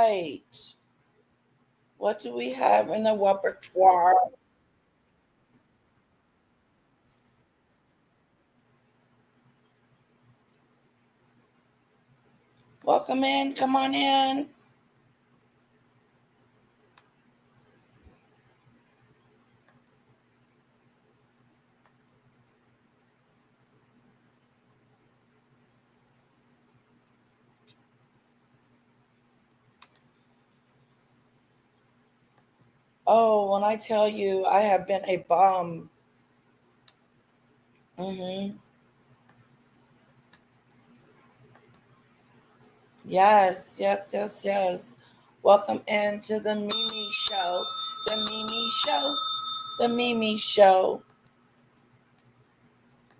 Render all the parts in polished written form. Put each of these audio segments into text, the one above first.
right. What do we have in the repertoire? Welcome in. Come on in. Oh, when I tell you I have been a bum. Mm-hmm. Yes, yes, yes, yes. Welcome into the Mimi Show. The Mimi Show. The Mimi Show.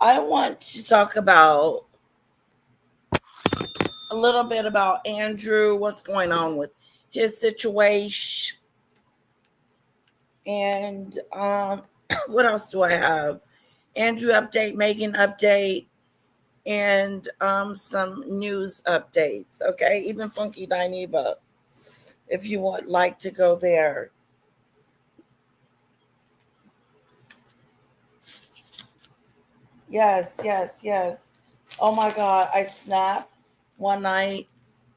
I want to talk about a little bit about Andrew, what's going on with his situation, and what else do I have? Andrew update, Meghan update, and some news updates. Okay, even Funky Dineva, if you would like to go there. Yes, yes, yes. Oh my God, I snapped one night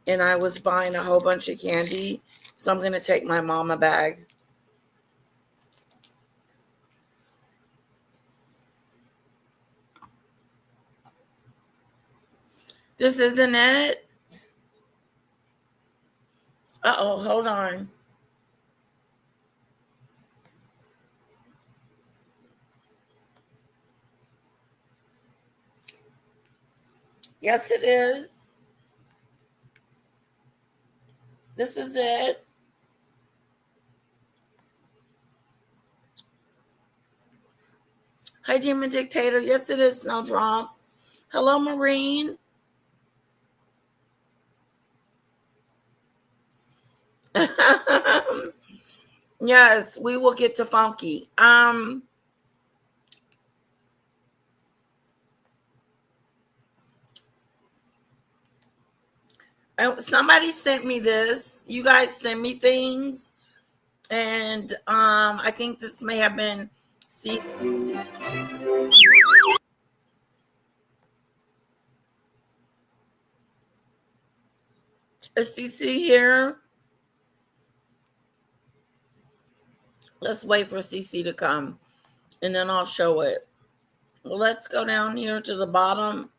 and I was buying a whole bunch of candy. So I'm going to take my mama bag. This isn't it. Uh-oh, hold on. Yes, it is. This is it. Hi, Demon Dictator. Yes, it is. Snowdrop. Hello, Marine. Yes, we will get to Funky. Somebody sent me this. You guys send me things, and I think this may have been CC here. Let's wait for CC to come, and then I'll show it. Well, let's go down here to the bottom.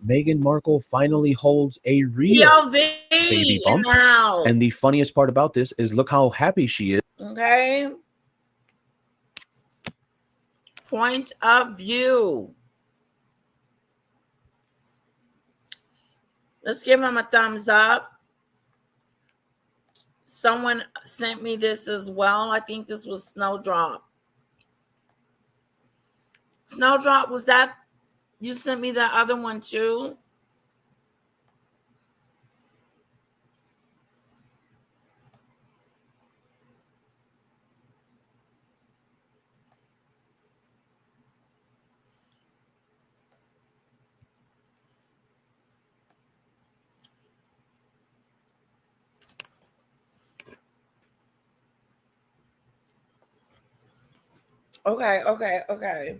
Meghan Markle finally holds a real baby bump. And the funniest part about this is look how happy she is. Okay. Point of view. Let's give him a thumbs up. Someone sent me this as well. I think this was Snowdrop. Snowdrop, was that you sent me the other one too? Okay.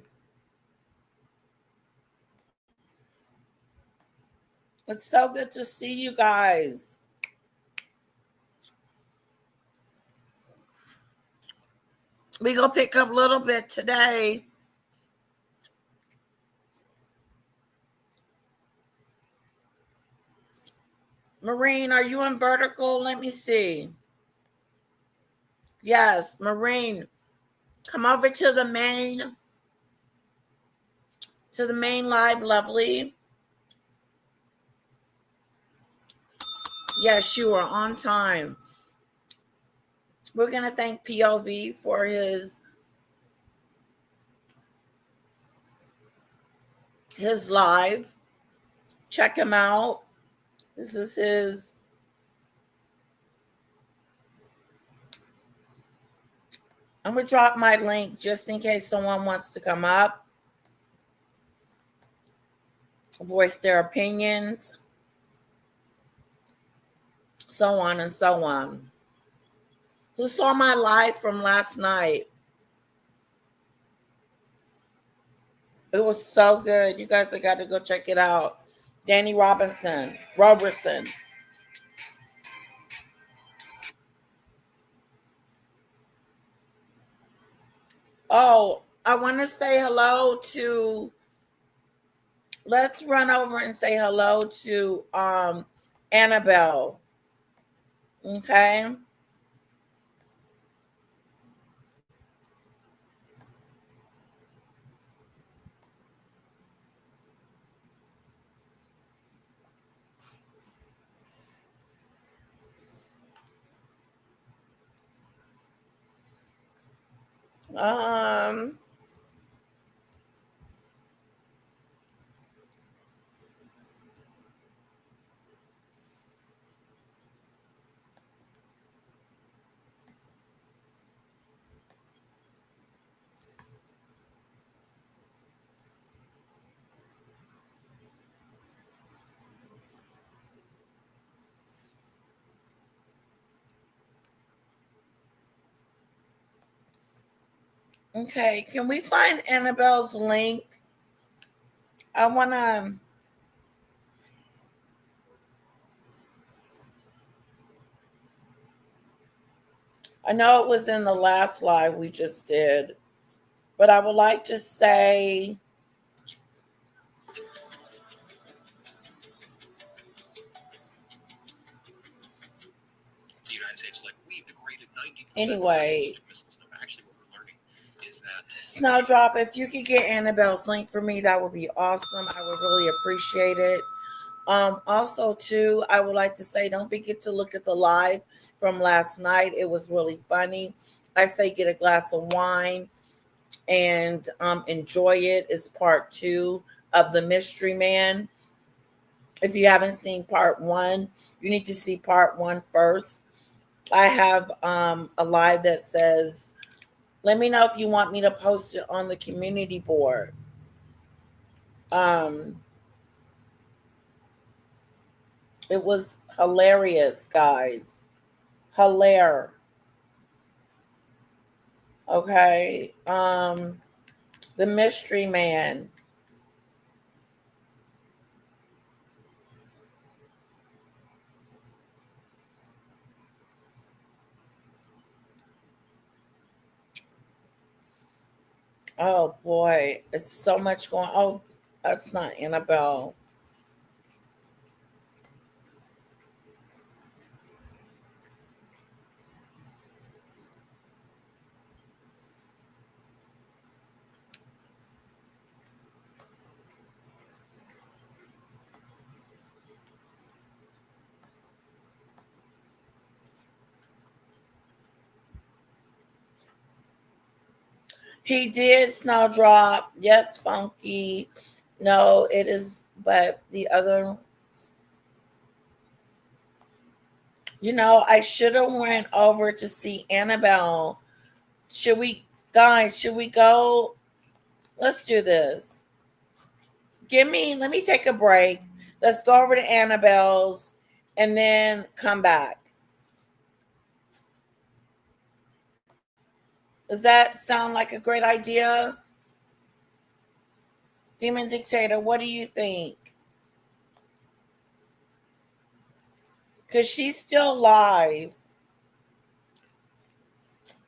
It's so good to see you guys. We go pick up a little bit today. Marine, are you in vertical? Let me see. Yes, Marine. Come over to the main live, lovely. Yes, you are on time. We're going to thank POV for his live. Check him out. This is his. I'm going to drop my link just in case someone wants to come up, voice their opinions. so on and so on. Who saw my live from last night? It was so good. You guys have got to go check it out. Danny Robertson. Oh, I want to say hello to. Let's run over and say hello to Annabelle. Okay. Um. Okay. Can we find Annabelle's link? I want to. I know it was in the last live we just did, but I would like to say. The United States, like we've degraded 90%. Anyway, actually, what we're learning is that Snowdrop, if you could get Annabelle's link for me, that would be awesome. I would really appreciate it. Also, too, I would like to say, don't forget to look at the live from last night. It was really funny. I say get a glass of wine and enjoy it. It's part 2 of The Mystery Man. If you haven't seen part 1, you need to see part 1 first. I have a live that says, let me know if you want me to post it on the community board. It was hilarious, guys. Hilarious. Okay. The Mystery Man. Oh boy, it's so much going. Oh, that's not Annabelle. He did Snowdrop. Yes, Funky. No, it is, but the other. I should have went over to see Annabelle. Should we, guys? Should we go? Let's do this. Let me take a break. Let's go over to Annabelle's and then come back. Does that sound like a great idea? Demon Dictator, what do you think? Because she's still live.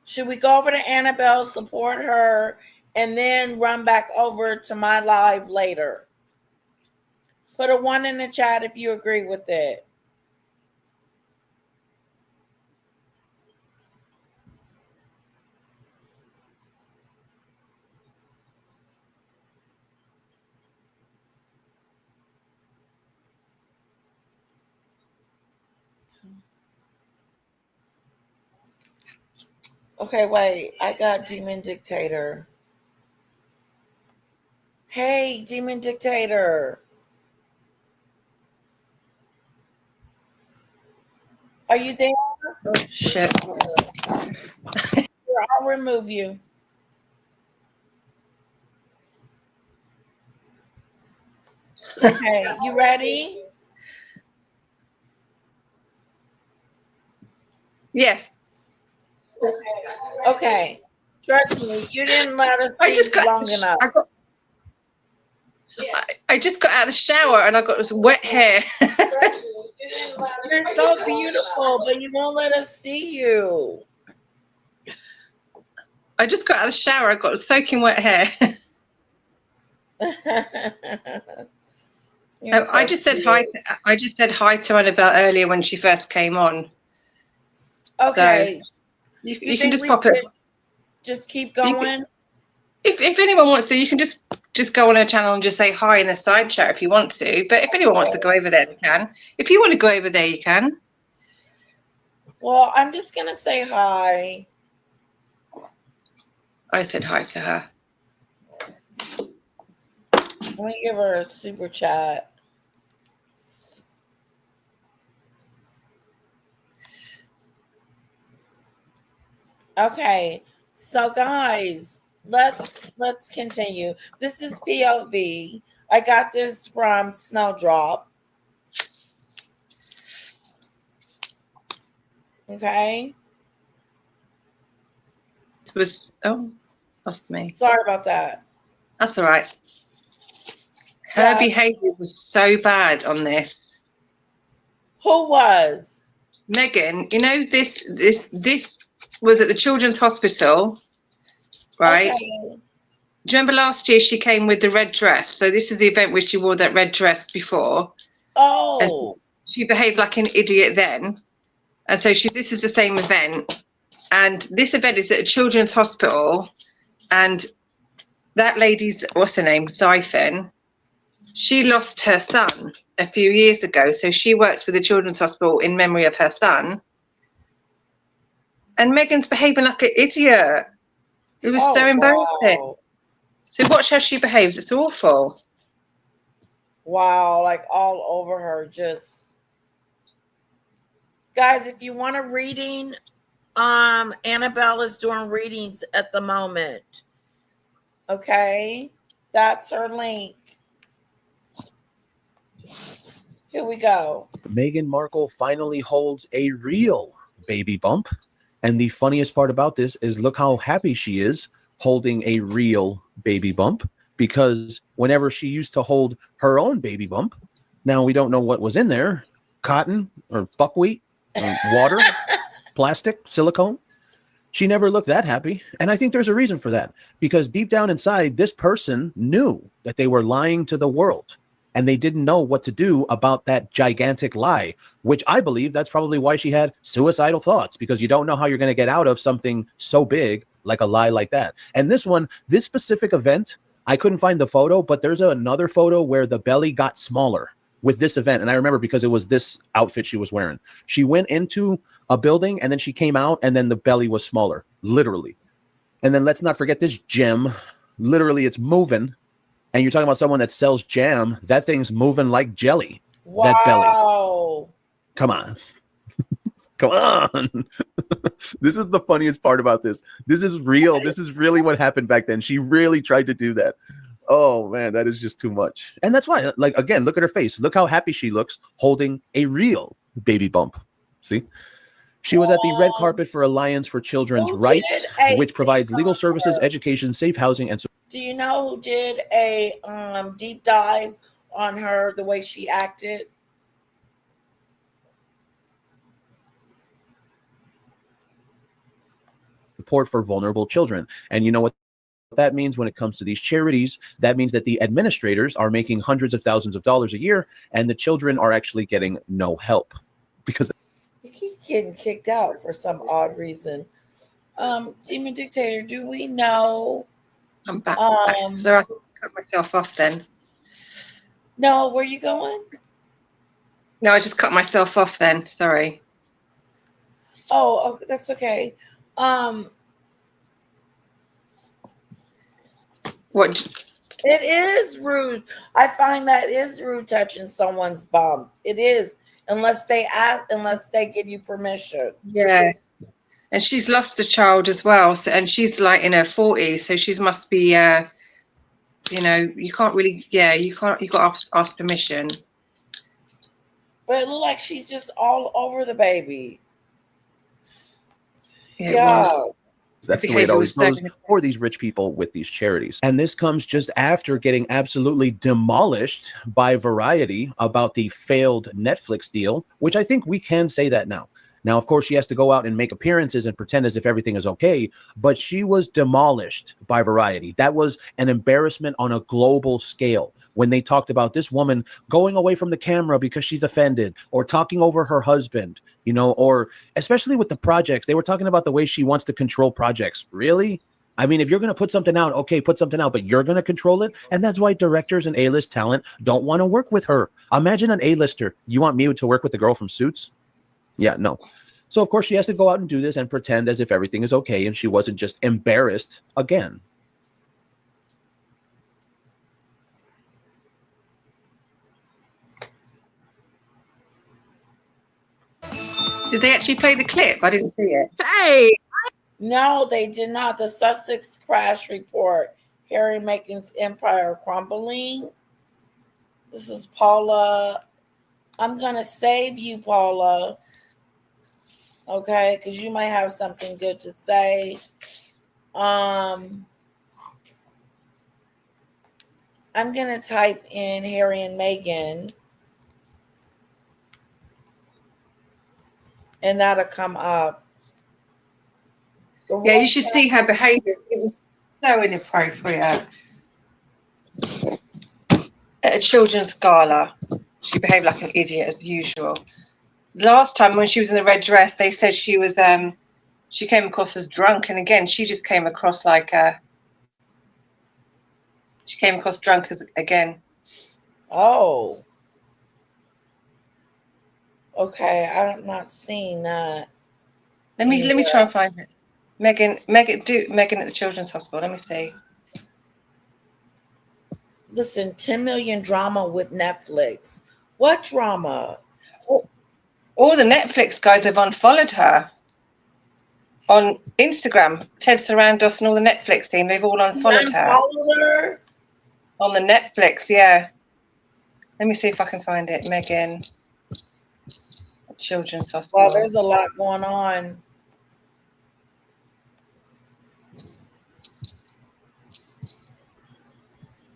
Should we go over to Annabelle, support her, and then run back over to my live later? Put a 1 in the chat if you agree with it. Okay, wait. I got Demon Dictator. Hey, Demon Dictator. Are you there? Oh, shit. I'll remove you. Okay, you ready? Yes. Okay. Trust me, you didn't let us see you long enough. I just got out of the shower and I got this wet hair. You're so beautiful, but you won't let us see you. I just got out of the shower. I got soaking wet hair. I just said hi. I just said hi to Annabelle earlier when she first came on. Okay. So you can just pop it. Just keep going. If anyone wants to, you can just go on her channel and just say hi in the side chat if you want to. But if anyone wants to go over there, they can. If you want to go over there, you can. Well, I'm just gonna say hi. I said hi to her. Let me give her a super chat. Okay, so guys, let's continue. This is POV. I got this from Snowdrop. Okay. That's me. Sorry about that. That's all right. Her behavior was so bad on this. Who was? Meghan. You know, this was at the Children's Hospital, right? Okay. Do you remember last year she came with the red dress? So this is the event where she wore that red dress before. Oh. And she behaved like an idiot then. And so this is the same event. And this event is at a children's hospital. And that lady's, what's her name? Zyphon. She lost her son a few years ago. So she worked for the children's hospital in memory of her son. And Meghan's behaving like an idiot. It was so embarrassing. Wow. So watch how she behaves. It's awful. Wow, like all over her. Just guys, if you want a reading, Annabelle is doing readings at the moment. Okay, that's her link. Here we go. Meghan Markle finally holds a real baby bump. And the funniest part about this is look how happy she is holding a real baby bump, because whenever she used to hold her own baby bump, now we don't know what was in there, cotton or buckwheat or water, plastic, silicone. She never looked that happy. And I think there's a reason for that, because deep down inside, this person knew that they were lying to the world. And they didn't know what to do about that gigantic lie, which I believe that's probably why she had suicidal thoughts, because you don't know how you're going to get out of something so big like a lie like that. And this specific event, I couldn't find the photo, but there's another photo where the belly got smaller with this event. And I remember because it was this outfit she was wearing. She went into a building and then she came out and then the belly was smaller, literally. And then let's not forget this gem. Literally, it's moving. And you're talking about someone that sells jam. That thing's moving like jelly. Wow. That belly. Come on. Come on. This is the funniest part about this. This is real. This is really what happened back then. She really tried to do that. Oh, man, that is just too much. And that's why, like, again, look at her face. Look how happy she looks holding a real baby bump. See? She was at the red carpet for Alliance for Children's Rights, which provides legal services, education, safe housing, and so. Do you know who did a deep dive on her, the way she acted? Support for vulnerable children. And you know what that means when it comes to these charities? That means that the administrators are making hundreds of thousands of dollars a year, and the children are actually getting no help because you keep getting kicked out for some odd reason. Demon Dictator, do we know? I'm back. So I cut myself off then. No, where are you going? No, I just cut myself off then. Sorry. Oh, that's okay. What? It is rude. I find that is rude touching someone's bum. It is, unless they give you permission. Yeah. And she's lost a child as well, so, and she's like in her 40s, so she must be, you know, you can't really, you got to ask permission. But it looks like she's just all over the baby. Yeah. That's the way it always goes for these rich people with these charities. And this comes just after getting absolutely demolished by Variety about the failed Netflix deal, which I think we can say that now. Now, of course, she has to go out and make appearances and pretend as if everything is okay, but she was demolished by Variety. That was an embarrassment on a global scale when they talked about this woman going away from the camera because she's offended, or talking over her husband, you know, or especially with the projects. They were talking about the way she wants to control projects. Really? I mean, if you're going to put something out, okay, put something out, but you're going to control it. And that's why directors and A-list talent don't want to work with her. Imagine an A-lister. You want me to work with the girl from Suits? Yeah, no. So, of course, she has to go out and do this and pretend as if everything is okay and she wasn't just embarrassed again. Did they actually play the clip? I didn't see it. Hey, No, they did not. The Sussex crash report. Harry and Meghan's empire crumbling. This is Paula. I'm going to save you, Paula. Okay, because you might have something good to say. I'm going to type in Harry and Meghan. And that'll come up. Yeah, you should see her behaviour. It was so inappropriate. At a children's gala, she behaved like an idiot as usual. Last time when she was in the red dress, they said she was she came across as drunk, and again she just came across like she came across drunk as again. Oh. Okay, I'm not seeing that. Let me try and find it. Meghan at the Children's Hospital. Let me see. Listen, 10 million drama with Netflix. What drama? All the Netflix guys have unfollowed her on Instagram. Ted Sarandos and all the Netflix team, they've all unfollowed her. On the Netflix, yeah. Let me see if I can find it. Meghan at Children's Hospital. Well, there's a lot going on.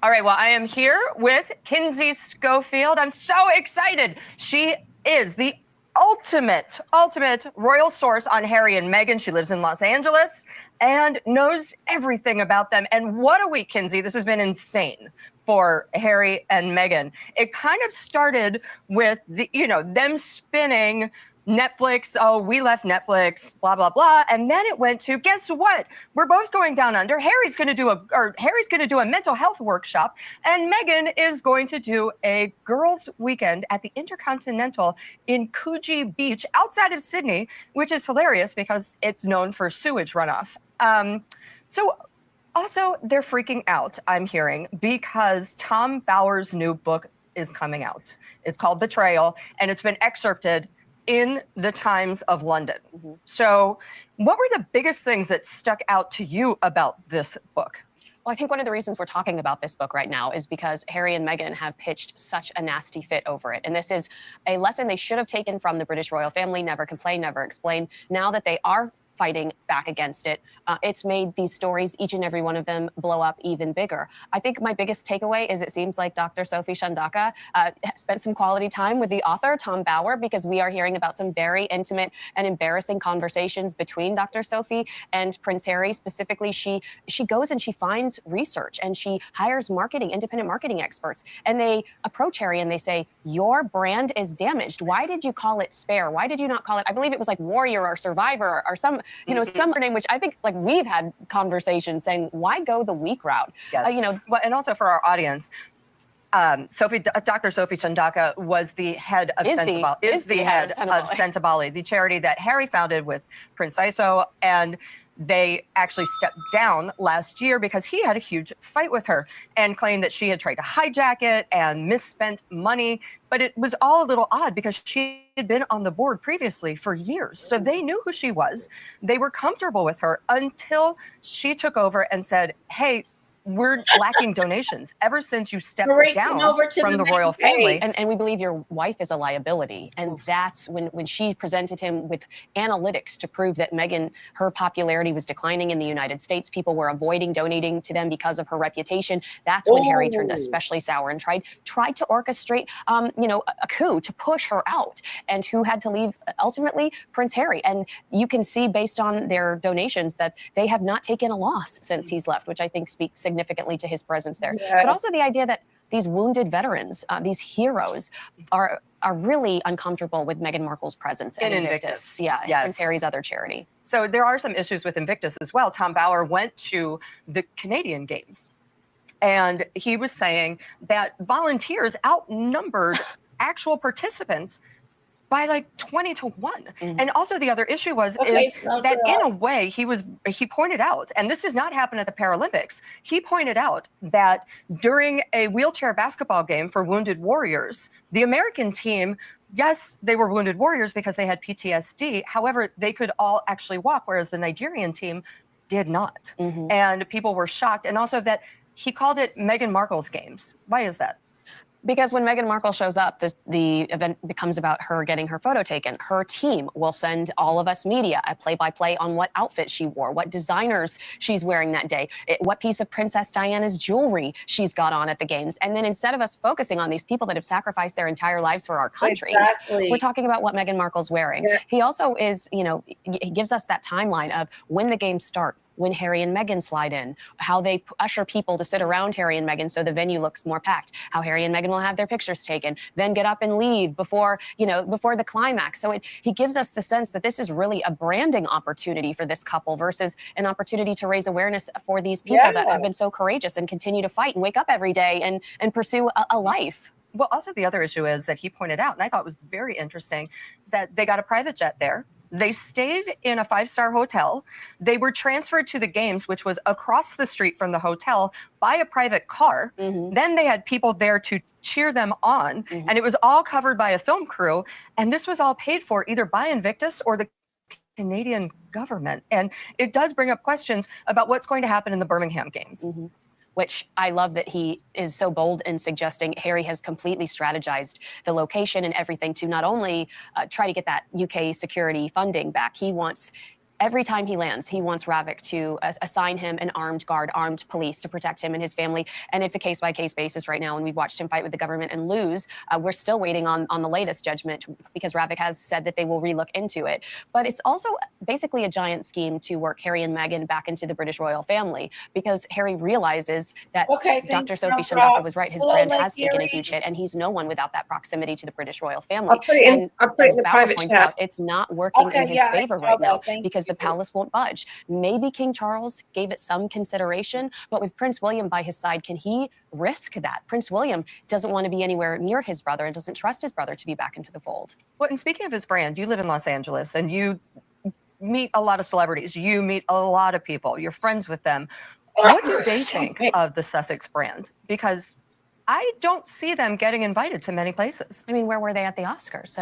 all right. Well, I am here with Kinsey Schofield. I'm so excited. She is the ultimate royal source on Harry and Meghan. She lives in Los Angeles and knows everything about them. And what a week, Kinsey. This has been insane for Harry and Meghan. It kind of started with them spinning Netflix. Oh, we left Netflix, blah, blah, blah. And then it went to, guess what? We're both going down under. Harry's going to do a mental health workshop, and Meghan is going to do a girls' weekend at the Intercontinental in Coogee Beach outside of Sydney, which is hilarious because it's known for sewage runoff. So also they're freaking out, I'm hearing, because Tom Bower's new book is coming out. It's called Betrayal, and it's been excerpted in the Times of London. Mm-hmm. So what were the biggest things that stuck out to you about this book? Well, I think one of the reasons we're talking about this book right now is because Harry and Meghan have pitched such a nasty fit over it. And this is a lesson they should have taken from the British royal family: never complain, never explain. Now that they are fighting back against it, it's made these stories, each and every one of them, blow up even bigger. I think my biggest takeaway is it seems like Dr. Sophie Shandaka spent some quality time with the author, Tom Bower, because we are hearing about some very intimate and embarrassing conversations between Dr. Sophie and Prince Harry. Specifically, she goes and she finds research and she hires independent marketing experts, and they approach Harry and they say, your brand is damaged. Why did you call it Spare? Why did you not call it, I believe it was like Warrior or Survivor or some name, which I think like we've had conversations saying, why go the weak route? Yes. And also for our audience, Dr. Sophie Shandaka was the head of Sentabali, the charity that Harry founded with Prince Iso, and they actually stepped down last year because he had a huge fight with her and claimed that she had tried to hijack it and misspent money. But it was all a little odd because she had been on the board previously for years. So they knew who she was. They were comfortable with her until she took over and said, hey, we're lacking donations ever since you stepped Marie, come down over to from the the royal main family. page. And we believe your wife is a liability. And that's when she presented him with analytics to prove that Meghan, her popularity was declining in the United States. People were avoiding donating to them because of her reputation. That's when Harry turned especially sour and tried to orchestrate, a coup to push her out. And who had to leave? Ultimately, Prince Harry. And you can see based on their donations that they have not taken a loss since he's left, which I think speaks significantly to his presence there. Yeah. But also the idea that these wounded veterans, these heroes, are really uncomfortable with Meghan Markle's presence In at Invictus. Yeah, Yes. Prince Harry's other charity. So there are some issues with Invictus as well. Tom Bauer went to the Canadian Games, and he was saying that volunteers outnumbered actual participants by like 20-1. And also the other issue is that in a way he pointed out, and this does not happen at the Paralympics, he pointed out that during a wheelchair basketball game for Wounded Warriors, the American team, yes, they were Wounded Warriors because they had PTSD. However, they could all actually walk, whereas the Nigerian team did not. And people were shocked. And also that he called it Meghan Markle's games. Why is that? Because when Meghan Markle shows up, the event becomes about her getting her photo taken. Her team will send all of us media a play-by-play on what outfit she wore, what designers she's wearing that day, what piece of Princess Diana's jewelry she's got on at the games. And then instead of us focusing on these people that have sacrificed their entire lives for our countries, we're talking about what Meghan Markle's wearing. Yeah. He also is, he gives us that timeline of when the games start, when Harry and Meghan slide in, how they usher people to sit around Harry and Meghan so the venue looks more packed, how Harry and Meghan will have their pictures taken, then get up and leave before the climax. So he gives us the sense that this is really a branding opportunity for this couple versus an opportunity to raise awareness for these people that have been so courageous and continue to fight and wake up every day and pursue a life. Well, also the other issue is that he pointed out, and I thought was very interesting, is that they got a private jet there. They stayed in a 5-star hotel. They were transferred to the games, which was across the street from the hotel, by a private car. Then they had people there to cheer them on. And it was all covered by a film crew. And this was all paid for either by Invictus or the Canadian government. And it does bring up questions about what's going to happen in the Birmingham games. Which I love that he is so bold in suggesting Harry has completely strategized the location and everything to not only try to get that UK security funding back. He wants, every time he lands, he wants Ravik to assign him an armed guard, armed police to protect him and his family. And it's a case-by-case basis right now. And we've watched him fight with the government and lose. We're still waiting on the latest judgment because Ravik has said that they will relook into it. But it's also basically a giant scheme to work Harry and Meghan back into the British royal family because Harry realizes that Dr. Sophie Shandaka was right. His brand has taken a huge hit and he's no one without that proximity to the British royal family. I'll put it in the private points chat. out, it's not working in his favor right now because the palace won't budge. Maybe King Charles gave it some consideration, but with Prince William by his side, can he risk that? Prince William doesn't want to be anywhere near his brother and doesn't trust his brother to be back into the fold. Well, and speaking of his brand, you live in Los Angeles and you meet a lot of celebrities. You meet a lot of people. You're friends with them. What do they think of the Sussex brand? Because I don't see them getting invited to many places. I mean, where were they at the Oscars?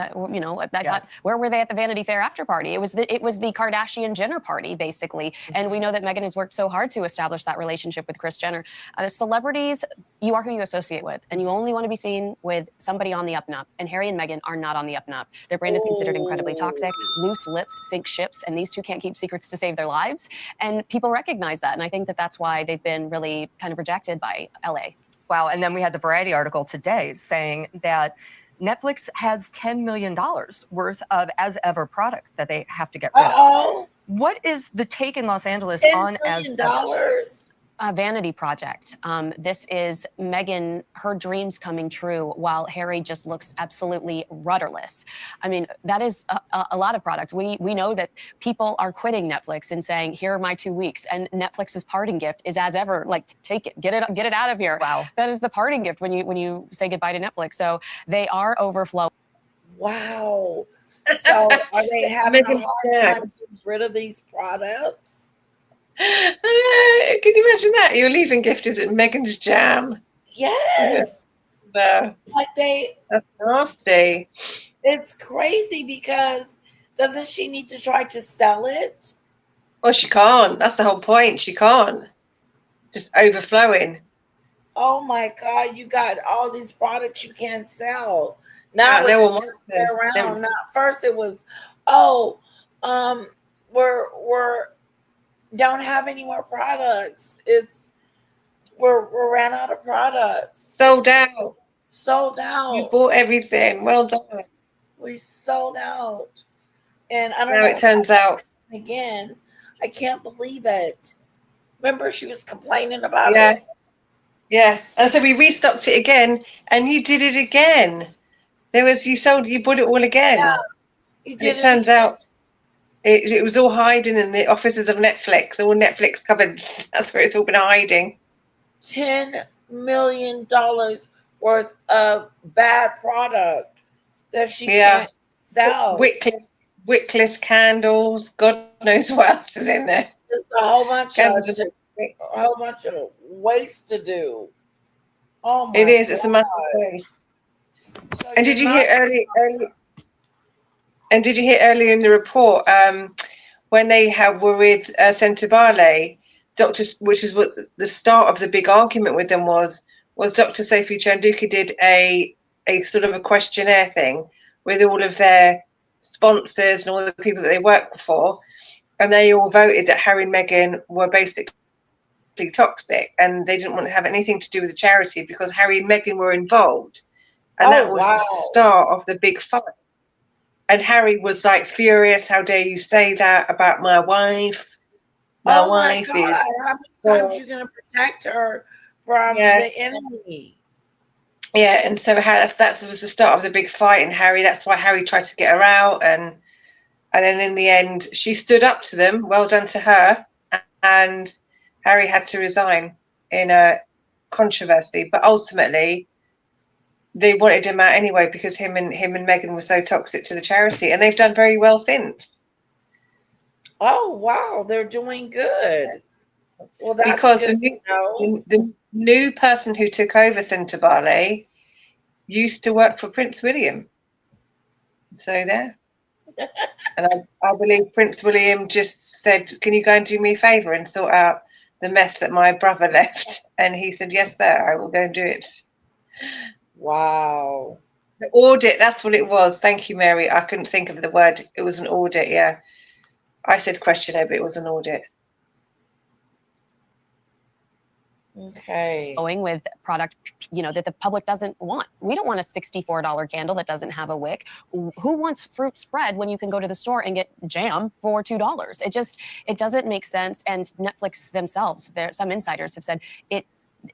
Where were they at the Vanity Fair after party? It was the Kardashian-Jenner party, basically. And we know that Meghan has worked so hard to establish that relationship with Kris Jenner. The celebrities, you are who you associate with, and you only want to be seen with somebody on the up and up. And Harry and Meghan are not on the up and up. Their brand is considered incredibly toxic. Loose lips sink ships, and these two can't keep secrets to save their lives. And people recognize that, and I think that that's why they've been really kind of rejected by LA. Wow. And then we had the Variety article today saying that Netflix has $10 million worth of as ever product that they have to get rid of. What is the take in Los Angeles on as $10 A vanity project. This is Meghan, her dreams coming true, while Harry just looks absolutely rudderless. I mean, that is a lot of product. We know that people are quitting Netflix and saying, "Here are my 2 weeks," and Netflix's parting gift is as ever, like, take it, get it out of here. Wow, that is the parting gift when you say goodbye to Netflix. So they are overflowing. Wow. So are they having a hard time to get rid of these products? Can you imagine that? Your leaving gift is Meghan's jam. Yes. No. Like that's nasty. It's crazy because doesn't she need to try to sell it? Well, she can't. That's the whole point. She can't. just overflowing. Oh my God, you got all these products you can't sell. Now They it's were the other way monsters. around. Now, first it was, oh, we're don't have any more products. We're ran out of products. Sold out. Sold You out. bought everything. Well done. We sold out. And I don't Now know it what's turns out, happening again. I can't believe it. Remember, she was complaining about yeah, it. yeah. And so we restocked it again, and you did it again. You bought it all Yeah, again. he And did it it turns again. out it was all hiding in the offices of Netflix, all Netflix cupboards. That's where it's all been hiding. $10 million worth of bad product that she Yeah. can't sell. Wickless candles. God knows what else is in there. Just a whole bunch Candles of waste to do. Oh It my is. God. It's a massive waste. So And you're did you not hear early? And did you hear earlier in the report when they were with Sentibale, which is what the start of the big argument with them was Dr. Sophie Chanduka did a sort of a questionnaire thing with all of their sponsors and all the people that they work for, and they all voted that Harry and Meghan were basically toxic, and they didn't want to have anything to do with the charity because Harry and Meghan were involved, and that was the start of the big fight. And Harry was like furious. How dare you say that about my wife? My wife God. is. How many times are you going to protect her from the enemy? Yeah, and so that was the start of the big fight, and that's why Harry tried to get her out, and then in the end she stood up to them. Well done to her, and Harry had to resign in a controversy, but ultimately they wanted him out anyway because him and Meghan were so toxic to the charity, and they've done very well since. Oh wow, they're doing good. Well, that's because good the new person who took over Sentibale used to work for Prince William. So there. And I believe Prince William just said, "Can you go and do me a favour and sort out the mess that my brother left?" And he said, "Yes, sir, I will go and do it." Wow. The audit, that's what it was. Thank you, Mary. I couldn't think of the word. It was an audit, yeah. I said questionnaire, but it was an audit. Okay. Going with product, that the public doesn't want. We don't want a $64 candle that doesn't have a wick. Who wants fruit spread when you can go to the store and get jam for $2? It doesn't make sense. And Netflix themselves, some insiders have said it,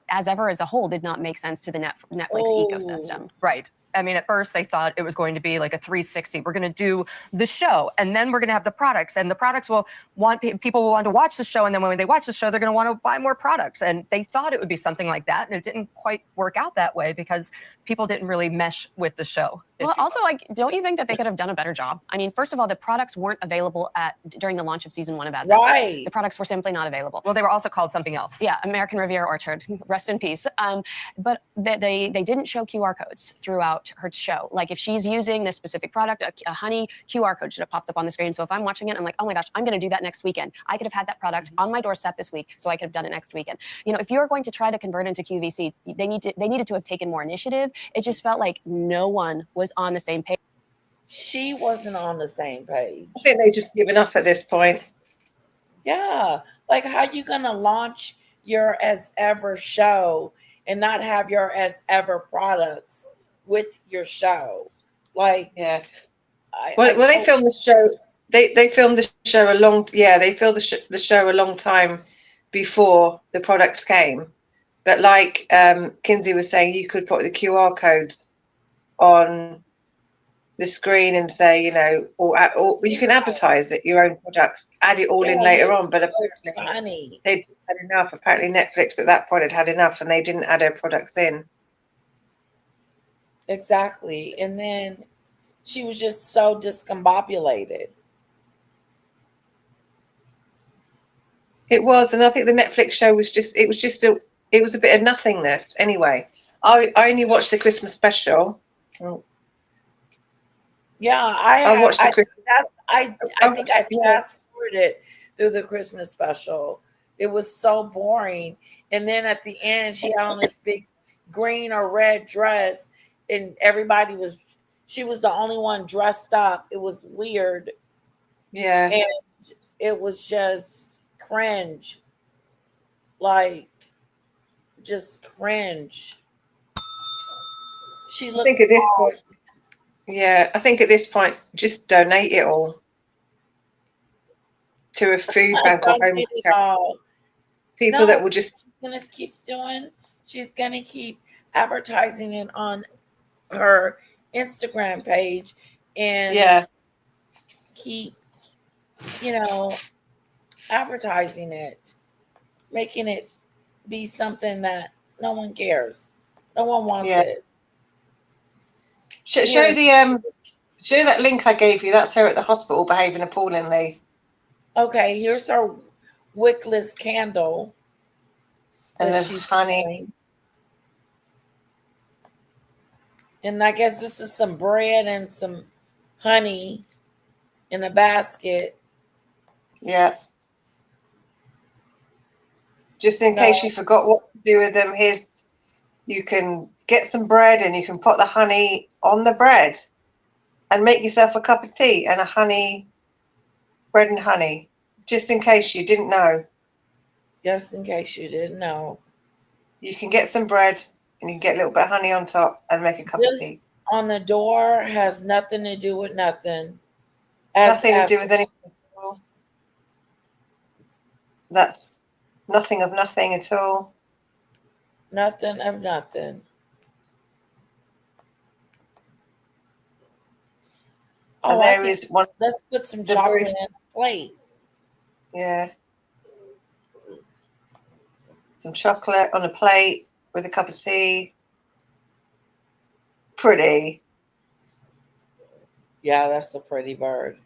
as ever as a whole, did not make sense to the Netflix ecosystem. Right. I mean, at first they thought it was going to be like a 360. We're going to do the show, and then we're going to have the products, and the products people will want to watch the show, and then when they watch the show, they're going to want to buy more products. And they thought it would be something like that, and it didn't quite work out that way because people didn't really mesh with the show. Well, also, don't you think that they could have done a better job? I mean, first of all, the products weren't available during the launch of season 1 of As Right. The products were simply not available. Well, they were also called something else. Yeah, American Riviera Orchard, rest in peace. But they didn't show QR codes throughout her show. Like if she's using this specific product, a honey QR code should have popped up on the screen. So if I'm watching it, I'm like, oh my gosh, I'm going to do that next weekend. I could have had that product on my doorstep this week, so I could have done it next weekend. If you're going to try to convert into QVC, they needed to have taken more initiative. It just felt like no one was on the same page. She wasn't on the same page. I think they've just given up at this point. Yeah. Like how you going to launch your As Ever show and not have your As Ever products with your show? Like, yeah. They filmed the show. They filmed the show They filmed the show a long time before the products came. But like Kinsey was saying, you could put the QR codes on the screen and say, or you can advertise it, your own products, add it all in later on. But apparently they had enough. Apparently Netflix at that point had enough, and they didn't add their products in. Exactly. And then she was just so discombobulated. It was, and I think the Netflix show was it was a bit of nothingness. Anyway, I only watched the Christmas special. Oh. Yeah, I watched the Christmas. I think I fast forwarded through the Christmas special It was so boring. And then at the end, she had on this big green or red dress, and she was the only one dressed up. It was weird. Yeah. And it was just cringe. Like, just cringe. She I looked think at this point, yeah, I think at this point, just donate it all to a food bank or home done it care. all. People that will she's just, gonna keep doing. She's gonna keep advertising it on her Instagram page and yeah, keep, advertising it, making it be something that no one cares. No one wants yeah. it. Show Here, show that link I gave you. That's her at the hospital behaving appallingly. okay, here's her wickless candle And that then she's honey. doing. And I guess this is some bread and some honey in a basket. Yeah. Just in No, case you forgot what to do with them, you can get some bread and you can put the honey on the bread and make yourself a cup of tea and bread and honey, just in case you didn't know. just in case you didn't know. You can get some bread and you can get a little bit of honey on top and make a cup of tea. This on the door has nothing to do with nothing. Nothing to do with anything at all. That's nothing of nothing at all. Nothing of nothing. And there is one. Let's put some chocolate in a plate. Yeah. Some chocolate on a plate with a cup of tea. Pretty. Yeah, that's a pretty bird.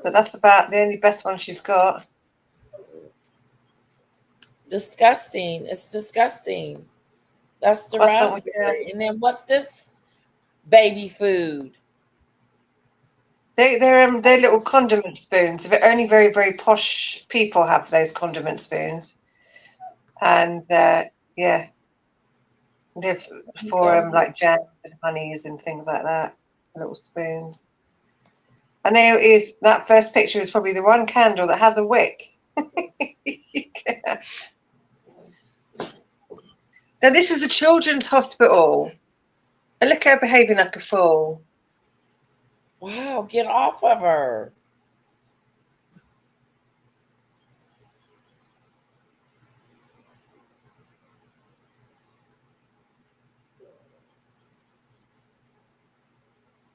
But that's about the only best one she's got. Disgusting. It's disgusting. That's the What's up with raspberry. And then what's this baby food? They're little condiment spoons. Only very, very posh people have those condiment spoons. And yeah, they're for like jams and honeys and things like that. Little spoons. And there is that first picture is probably the one candle that has a wick. Now this is a children's hospital. And look at her behaving like a fool. Wow, get off of her.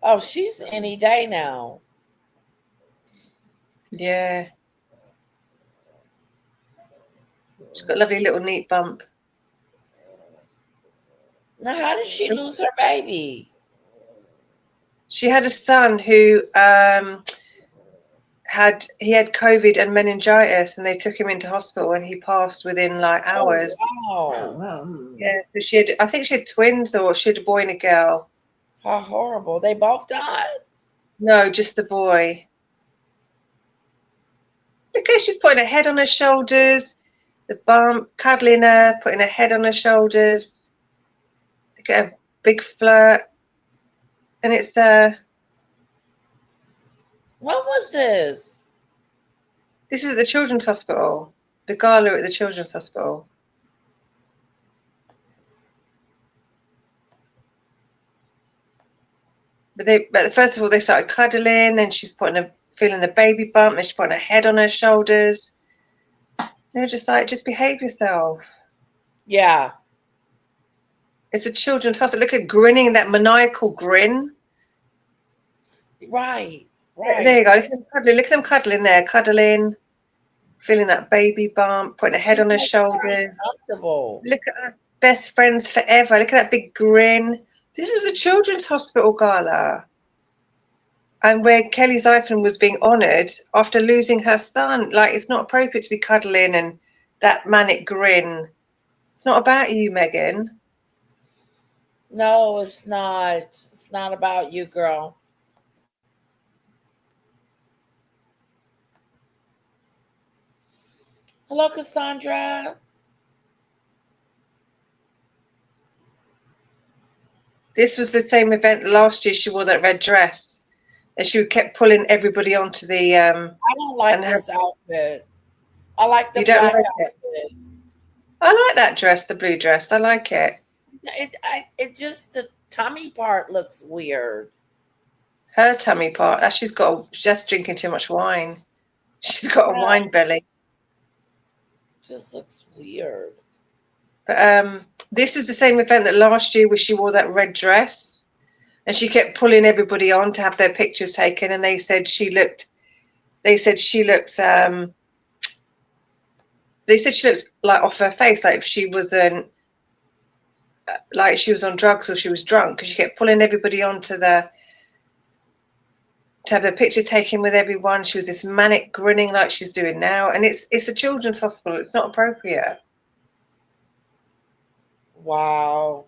Oh, she's any day now. Yeah. She's got a lovely little neat bump. Now, how did she lose her baby? She had a son who had COVID and meningitis, and they took him into hospital, and he passed within like hours. Oh, wow. Yeah, so I think she had twins, or she had a boy and a girl. How horrible! They both died. No, just the boy. Look how she's putting her head on her shoulders, the bump, cuddling her, putting her head on her shoulders. Look at her big flirt. And it's What was this? This is at the children's hospital. The gala at the children's hospital. But first of all, they started cuddling, and she's feeling the baby bump, and she's putting her head on her shoulders. They're just like, just behave yourself. Yeah. It's a children's hospital. Look at grinning, that maniacal grin. Right. There you go. Look at them cuddling there, cuddling, feeling that baby bump, putting her head on her shoulders. Look at us, best friends forever. Look at that big grin. This is a children's hospital gala. And where Kelly Zeifman was being honoured after losing her son. Like, it's not appropriate to be cuddling and that manic grin. It's not about you, Meghan. No, it's not. It's not about you, girl. Hello, Cassandra. This was the same event last year. She wore that red dress, and she kept pulling everybody onto the. I don't like and this outfit. I like the You don't black like it? outfit. I like that dress, the blue dress. I like it. It just the tummy part looks weird. Her tummy part. She's just drinking too much wine. She's got a wine belly. Just looks weird. But this is the same event that last year where she wore that red dress, and she kept pulling everybody on to have their pictures taken, and they said she looked like off her face, like if she wasn't like she was on drugs or she was drunk, because she kept pulling everybody on to have their picture taken with everyone. She was this manic grinning like she's doing now, and it's a children's hospital. It's not appropriate. Wow.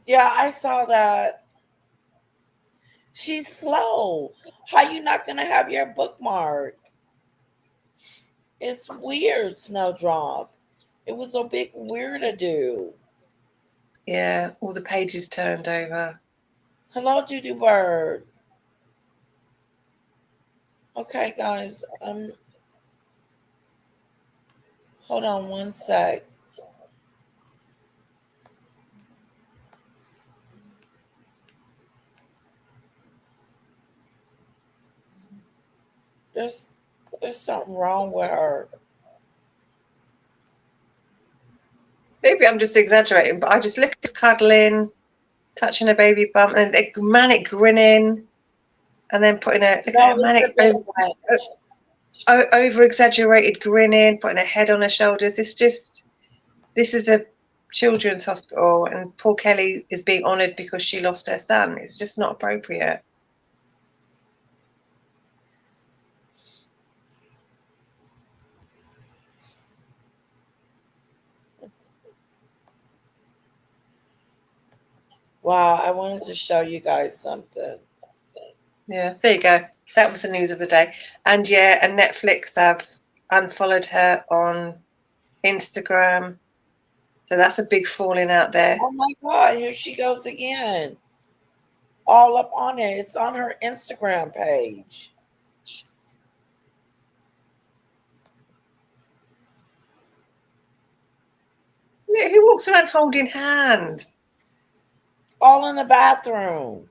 Yeah, I saw that. She's slow. How you not gonna have your bookmark? It's weird, Snowdrop. It was a big weird to do. Yeah, all the pages turned over. Hello, Judy Bird. Okay, guys. Hold on one sec. There's something wrong with her. Maybe I'm just exaggerating, but I just look at cuddling, touching a baby bump, and a manic grinning, and then putting manic over exaggerated grinning, putting her head on her shoulders. This is a children's hospital, and poor Kelly is being honoured because she lost her son. It's just not appropriate. Wow, I wanted to show you guys something. Yeah, there you go. That was the news of the day. And Netflix have unfollowed her on Instagram. So that's a big falling out there. Oh my God, here she goes again. All up on it. It's on her Instagram page. Look, who walks around holding hands? All in the bathroom.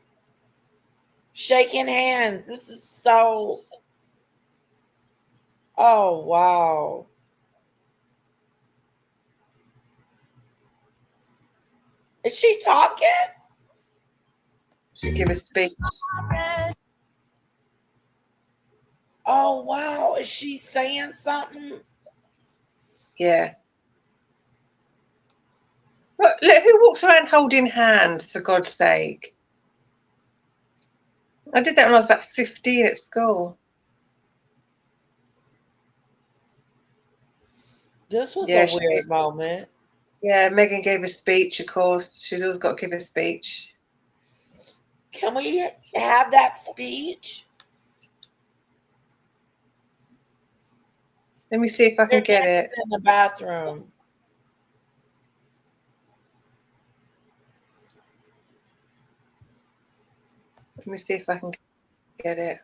Shaking hands. This is so. Oh, wow. Is she talking? She give a speech. Oh, wow. Is she saying something? Yeah. Look, who walks around holding hands, for God's sake? I did that when I was about 15 at school. This was a weird moment. Yeah, Meghan gave a speech, of course. She's always got to give a speech. Can we have that speech? Let me see if I can get it. In the bathroom. Let me see if I can get it.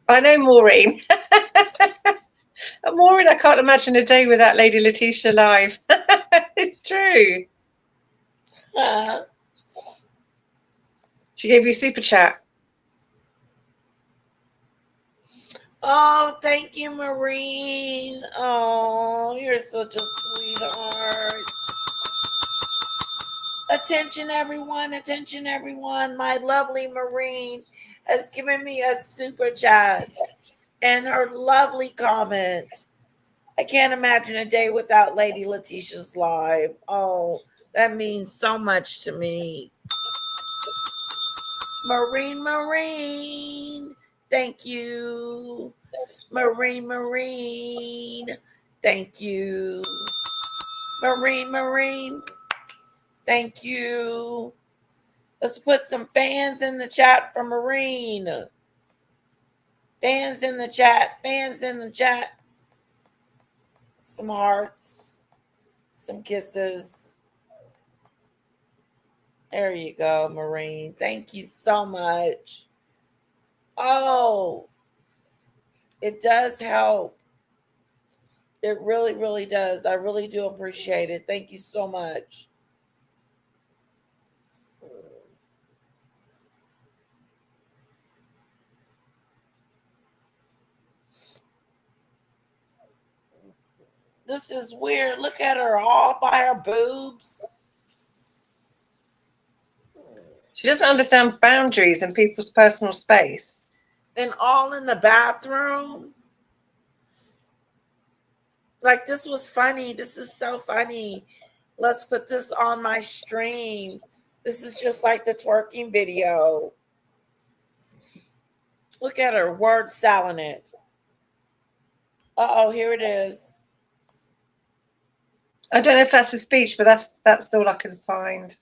I know Maureen. Maureen, I can't imagine a day without Lady Letitia live. It's true. She gave you a super chat. Oh, thank you, Maureen. Oh, you're such a sweetheart. Attention, everyone. Attention, everyone. My lovely Maureen has given me a super chat and her lovely comment. I can't imagine a day without Lady Letitia's live. Oh, that means so much to me. Maureen, Thank you. Marine. Thank you. Marine. Thank you. Let's put some fans in the chat for Marine. Fans in the chat. Some hearts. Some kisses. There you go, Marine. Thank you so much. Oh, it does help. It really, really does. I really do appreciate it. Thank you so much. This is weird. Look at her all by her boobs. She doesn't understand boundaries and people's personal space. And all in the bathroom. Like, this was funny. This is so funny. Let's put this on my stream. This is just like the twerking video. Look at her, word salad it. Uh-oh, here it is. I don't know if that's a speech, but that's all I can find.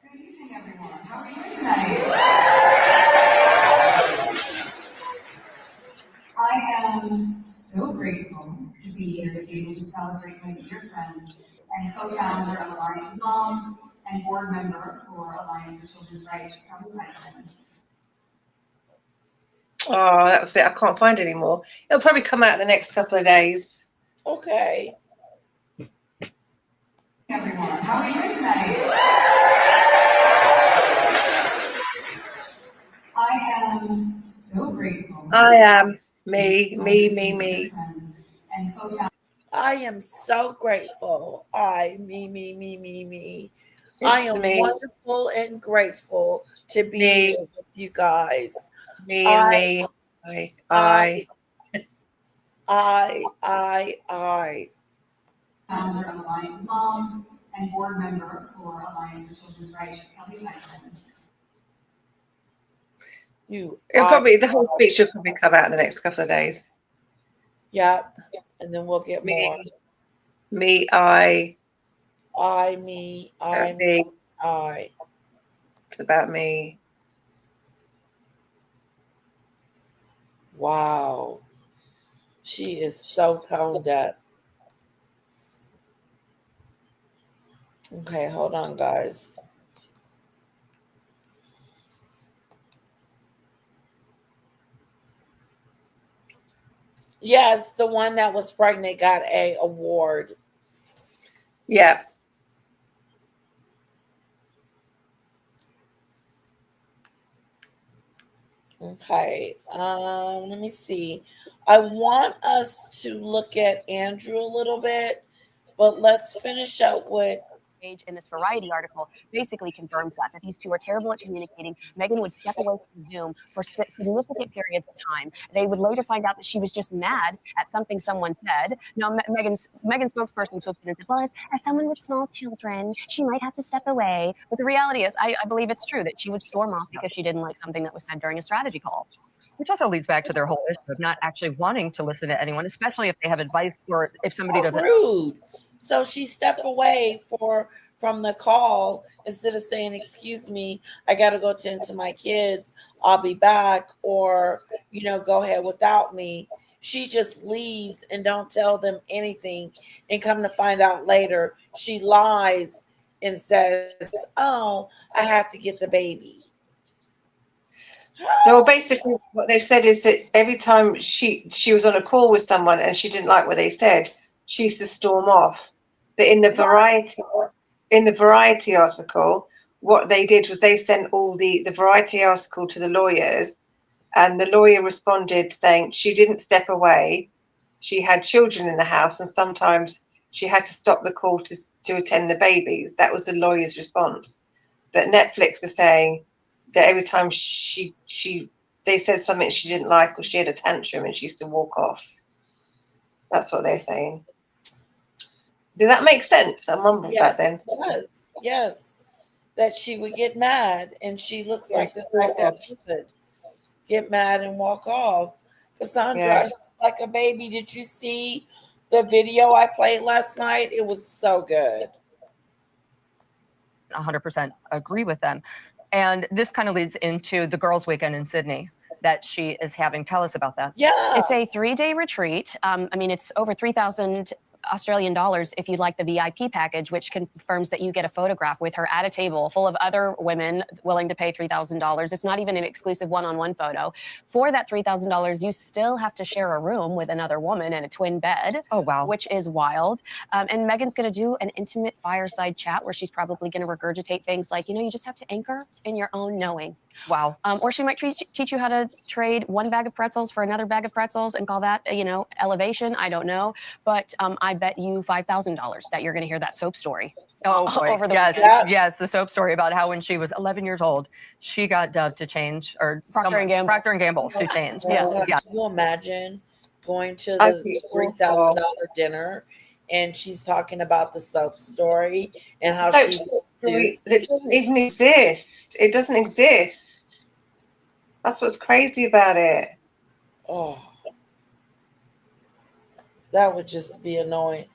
Good evening, everyone. How are you tonight? I am so grateful to be here with you to celebrate my dear friend and co-founder of Alliance of Moms and board member for Alliance for Children's Rights, Kelly Meghan. Oh, that was it. I can't find it anymore. It'll probably come out in the next couple of days. Okay. Everyone, how are you tonight? I am so grateful. I am. Me. And co-founder. I am so grateful. Me. I am Me. wonderful and grateful to be Me. here with you guys. Me. I. Founder of Alliance of Moms and board member for Alliance for Children's Rights, Kelly Meghan. The whole speech will probably come out in the next couple of days. Yep. And then we'll get more. Me. It's about me. Wow. She is so tone deaf. Okay, hold on, guys. Yes, the one that was pregnant got an award. Yeah. Okay. Let me see. I want us to look at Andrew a little bit, but let's finish up with Page in this Variety article basically confirms that these two are terrible at communicating. Meghan would step away from Zoom for significant periods of time. They would later find out that she was just mad at something someone said. Now, Meghan's spokesperson said, well, as someone with small children, she might have to step away. But the reality is, I believe it's true that she would storm off because she didn't like something that was said during a strategy call. Which also leads back to their whole issue of not actually wanting to listen to anyone, especially if they have advice or if somebody doesn't. Rude. So she stepped away from the call instead of saying, excuse me, I got to go tend to my kids. I'll be back, or, go ahead without me. She just leaves and don't tell them anything, and come to find out later, she lies and says, oh, I had to get the baby. No, basically what they've said is that every time she was on a call with someone and she didn't like what they said, she used to storm off. But in the Variety article, what they did was they sent all the Variety article to the lawyers, and the lawyer responded saying she didn't step away. She had children in the house, and sometimes she had to stop the call to attend the babies. That was the lawyer's response. But Netflix is saying that every time they said something she didn't like, or she had a tantrum, and she used to walk off. That's what they're saying. Did that make sense? I mumbled Yes, that then. yes. That she would get mad, and she looks like the type that would get mad and walk off. Cassandra, I feel like a baby. Did you see the video I played last night? It was so good. 100% agree with them. And this kind of leads into the girls' weekend in Sydney that she is having. Tell us about that. Yeah. It's a 3-day retreat. I mean, it's over 3,000 Australian dollars if you'd like the VIP package, which confirms that you get a photograph with her at a table full of other women willing to pay $3,000. It's not even an exclusive one-on-one photo. For that $3,000, you still have to share a room with another woman and a twin bed. Oh, wow. Which is wild. And Meghan's going to do an intimate fireside chat where she's probably going to regurgitate things like, you just have to anchor in your own knowing. Wow. Or she might teach you how to trade one bag of pretzels for another bag of pretzels and call that, elevation. I don't know. But I bet you $5,000 that you're going to hear that soap story. Oh, boy. Over the weekend. Yes, the soap story about how when she was 11 years old, she got dubbed to change, or Procter & Gamble to change. Yeah. Can you imagine going to the $3,000 dinner and she's talking about the soap story and how she's it doesn't even exist. It doesn't exist. That's what's crazy about it. Oh, that would just be annoying.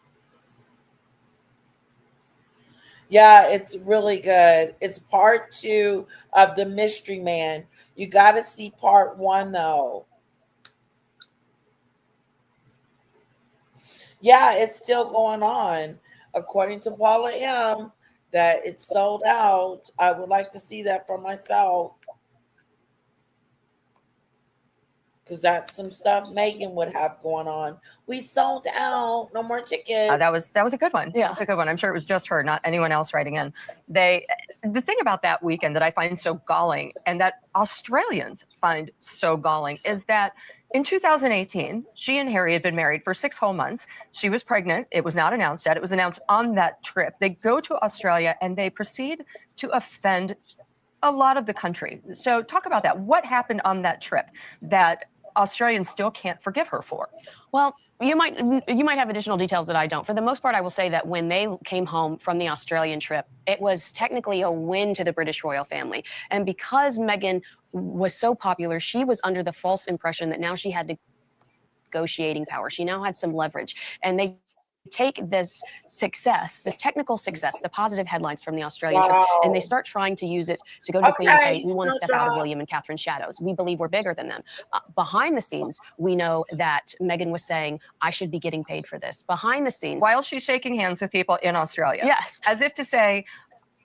Yeah, it's really good. It's part 2 of The Mystery Man. You got to see part 1 though. Yeah, it's still going on. According to Paula M, that it's sold out. I would like to see that for myself. Because that's some stuff Meghan would have going on. We sold out. No more tickets. That was a good one. Yeah, that's a good one. I'm sure it was just her, not anyone else writing in. The thing about that weekend that I find so galling, and that Australians find so galling, is that in 2018, she and Harry had been married for 6 whole months. She was pregnant. It was not announced yet. It was announced on that trip. They go to Australia and they proceed to offend a lot of the country. So talk about that. What happened on that trip that Australians still can't forgive her for? Well, you might have additional details that I don't. For the most part, I will say that when they came home from the Australian trip, it was technically a win to the British royal family. And because Meghan was so popular, she was under the false impression that now she had negotiating power. She now had some leverage. And they take this success, this technical success, the positive headlines from the Australian trip, and they start trying to use it to go to the Queen and say, we want to step out of William and Catherine's shadows. We believe we're bigger than them. Behind the scenes, we know that Meghan was saying, I should be getting paid for this. Behind the scenes. While she's shaking hands with people in Australia. Yes. As if to say,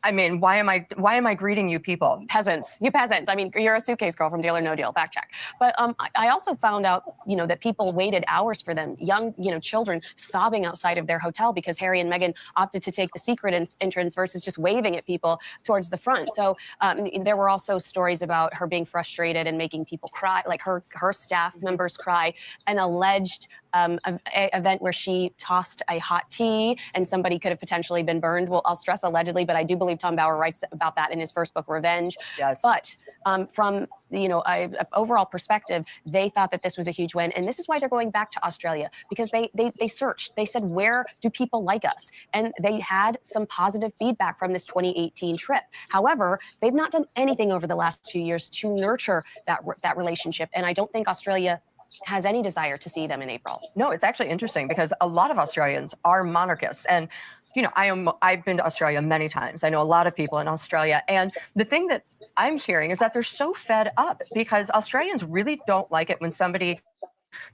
I mean, why am I greeting you people? Peasants, you peasants. I mean, you're a suitcase girl from Deal or No Deal, fact check. But I also found out, that people waited hours for them, young, children sobbing outside of their hotel because Harry and Meghan opted to take the secret entrance versus just waving at people towards the front. So there were also stories about her being frustrated and making people cry, like her staff members cry, an alleged event where she tossed a hot tea and somebody could have potentially been burned. Well, I'll stress allegedly, but I do believe Tom Bauer writes about that in his first book, Revenge. Yes. But from a overall perspective, they thought that this was a huge win, and this is why they're going back to Australia, because they searched. They said, where do people like us? And they had some positive feedback from this 2018 trip. However, they've not done anything over the last few years to nurture that relationship, and I don't think Australia has any desire to see them in April. No, it's actually interesting because a lot of Australians are monarchists. And, I've been to Australia many times. I know a lot of people in Australia. And the thing that I'm hearing is that they're so fed up because Australians really don't like it when somebody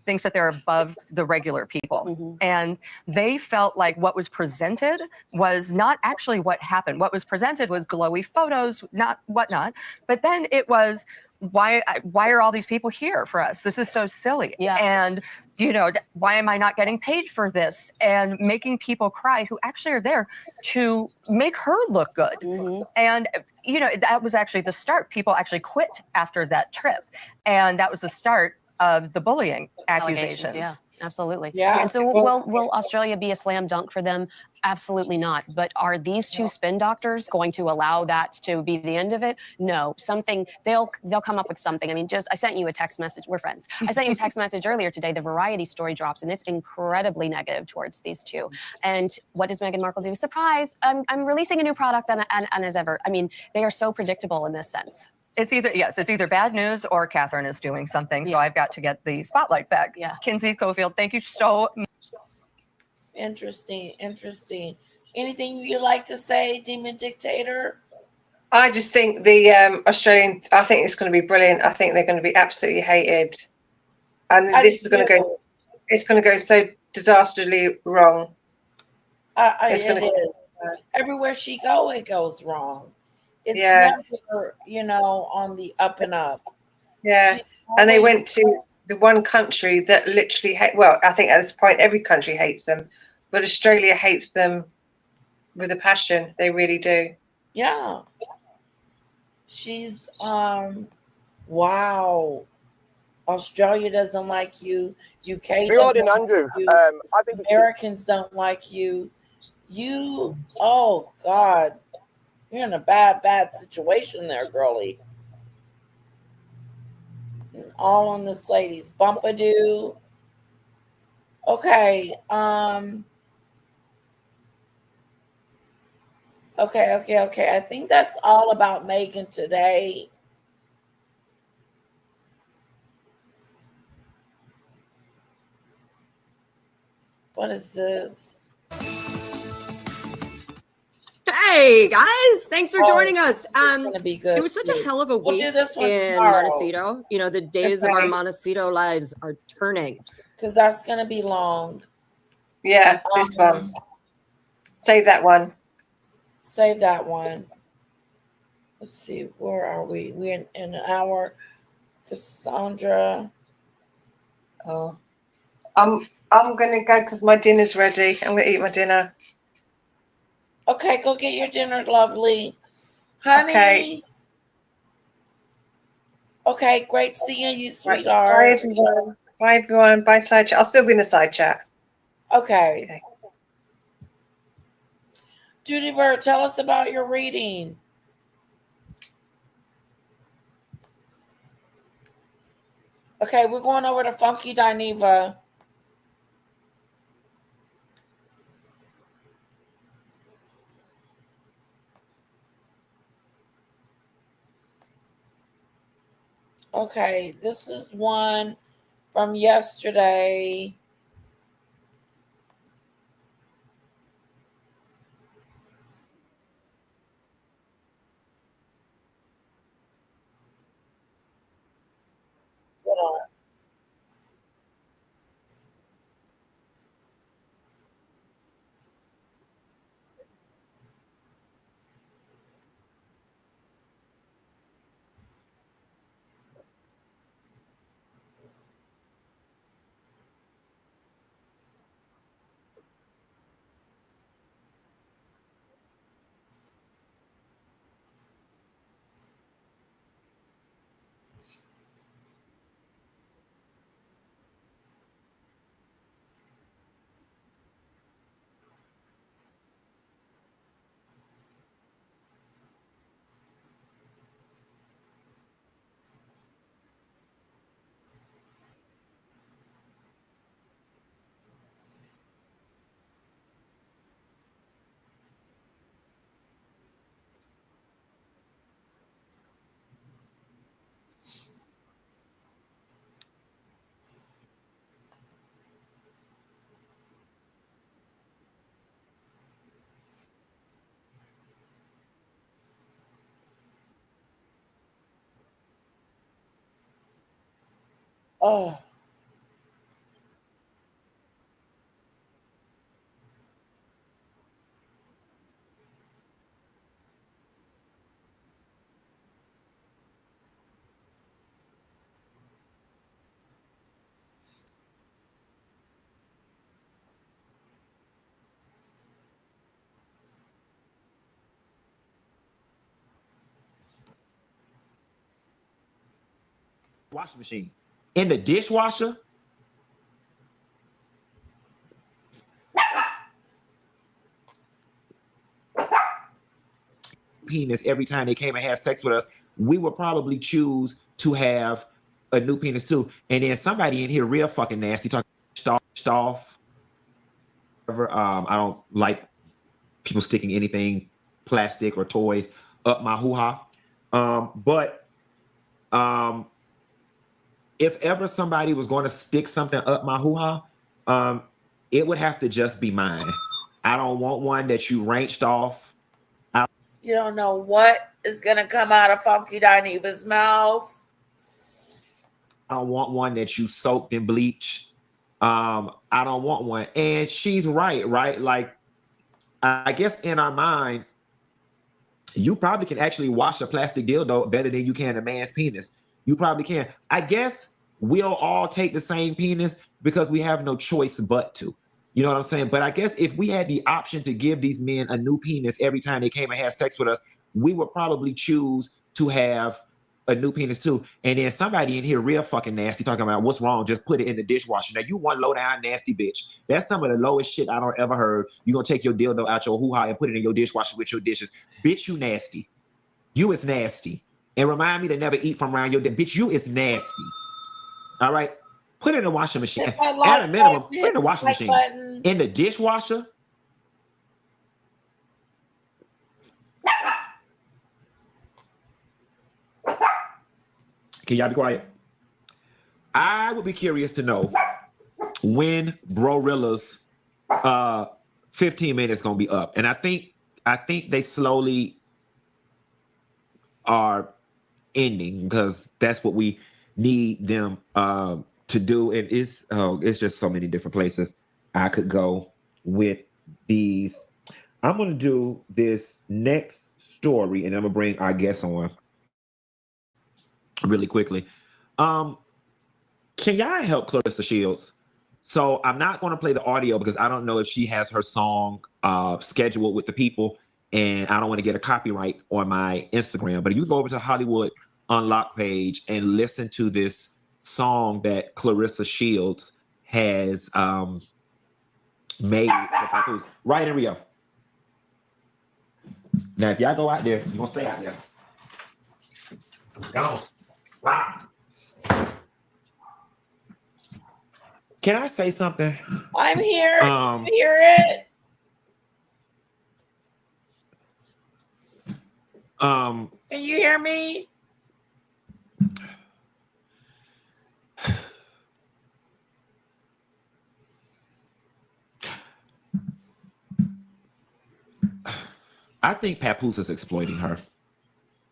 thinks that they're above the regular people. Mm-hmm. And they felt like what was presented was not actually what happened. What was presented was glowy photos, not whatnot. But then it was, why are all these people here for us? This is so silly. Yeah. And, why am I not getting paid for this? And making people cry who actually are there to make her look good. Mm-hmm. And, that was actually the start. People actually quit after that trip. And that was the start of the bullying accusations. Yeah. Absolutely. Yeah. And so will Australia be a slam dunk for them? Absolutely not. But are these two spin doctors going to allow that to be the end of it? No. Something they'll come up with something. I mean, I sent you a text message. We're friends. I sent you a text message earlier today. The Variety story drops, and it's incredibly negative towards these two. And what does Meghan Markle do? Surprise! I'm releasing a new product, and as ever. I mean, they are so predictable in this sense. It's either bad news or Catherine is doing something. So I've got to get the spotlight back. Yeah. Kinsey Schofield, thank you so much. Interesting. Anything you like to say, Demon Dictator? I just think the Australian, I think it's going to be brilliant. I think they're going to be absolutely hated. And this is going to go, it's going to go so disastrously wrong. It is. Everywhere she go, it goes wrong. It's never, on the up and up. Yeah. And they went to the one country that literally I think at this point every country hates them, but Australia hates them with a passion. They really do. Yeah. She's wow. Australia doesn't like you. UK doesn't like you. I think Americans don't like you. Oh God. You're in a bad situation there, girlie. And all on this lady's bumpadoo. Okay. Okay. I think that's all about Meghan today. What is this? Hey guys, thanks for joining us. Gonna be good. It was such a hell of a week do this one in tomorrow. Montecito. The days of our Montecito lives are turning. Because that's gonna be long. Yeah, this one. Save that one. Save that one. Let's see, where are we? We're in an hour. Cassandra. Oh, I'm gonna go because my dinner's ready. I'm gonna eat my dinner. Okay, go get your dinner, lovely. Honey. Okay. Okay, great seeing you, sweetheart. Bye, everyone. Bye, everyone. Bye, side chat. I'll still be in the side chat. Okay. Judy Bird, tell us about your reading. Okay, we're going over to Funky Dineva. Okay, this is one from yesterday. Hold on. Oh. Washing machine in the dishwasher. penis every time they came and had sex with us, we would probably choose to have a new penis too. And then somebody in here real fucking nasty talking off. I don't like people sticking anything plastic or toys up my hoo-ha. But if ever somebody was going to stick something up my hoo-ha, it would have to just be mine. I don't want one that you wrenched off. You don't know what is going to come out of Funky Dineva's mouth. I don't want one that you soaked in bleach. I don't want one. And she's right? Like, I guess in our mind, you probably can actually wash a plastic dildo better than you can a man's penis. You probably can. I guess we'll all take the same penis because we have no choice but to. You know what I'm saying? But I guess if we had the option to give these men a new penis every time they came and had sex with us, we would probably choose to have a new penis too. And then somebody in here real fucking nasty talking about what's wrong, just put it in the dishwasher. Now you one low down nasty bitch. That's some of the lowest shit I don't ever heard. You gonna take your dildo out your hoo-ha and put it in your dishwasher with your dishes. Bitch, you nasty. You is nasty. And remind me to never eat from around your bitch, you is nasty. All right? Put it in the washing machine. At a minimum, put it in the washing machine. In the dishwasher. Can y'all be quiet? I would be curious to know when Brorilla's 15 minutes gonna be up. And I think they slowly are ending because that's what we need them to do. And it's just so many different places I could go with these. I'm gonna do this next story and I'm gonna bring our guests on really quickly. Can y'all help Clarissa Shields? So I'm not going to play the audio because I don't know if she has her song scheduled with the people, and I don't want to get a copyright on my Instagram. But if you go over to Hollywood Unlocked page and listen to this song that Clarissa Shields has made for Papoose, right in Rio. Now, if y'all go out there, you're going to stay out there. Go. Wow. Can I say something? I'm here. You hear it? Can you hear me? I think Papoose is exploiting her.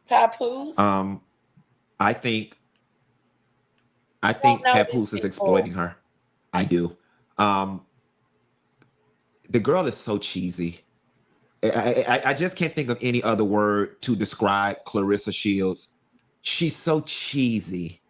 Papoose? I think Papoose is exploiting her. I do. The girl is so cheesy. I just can't think of any other word to describe Clarissa Shields. She's so cheesy.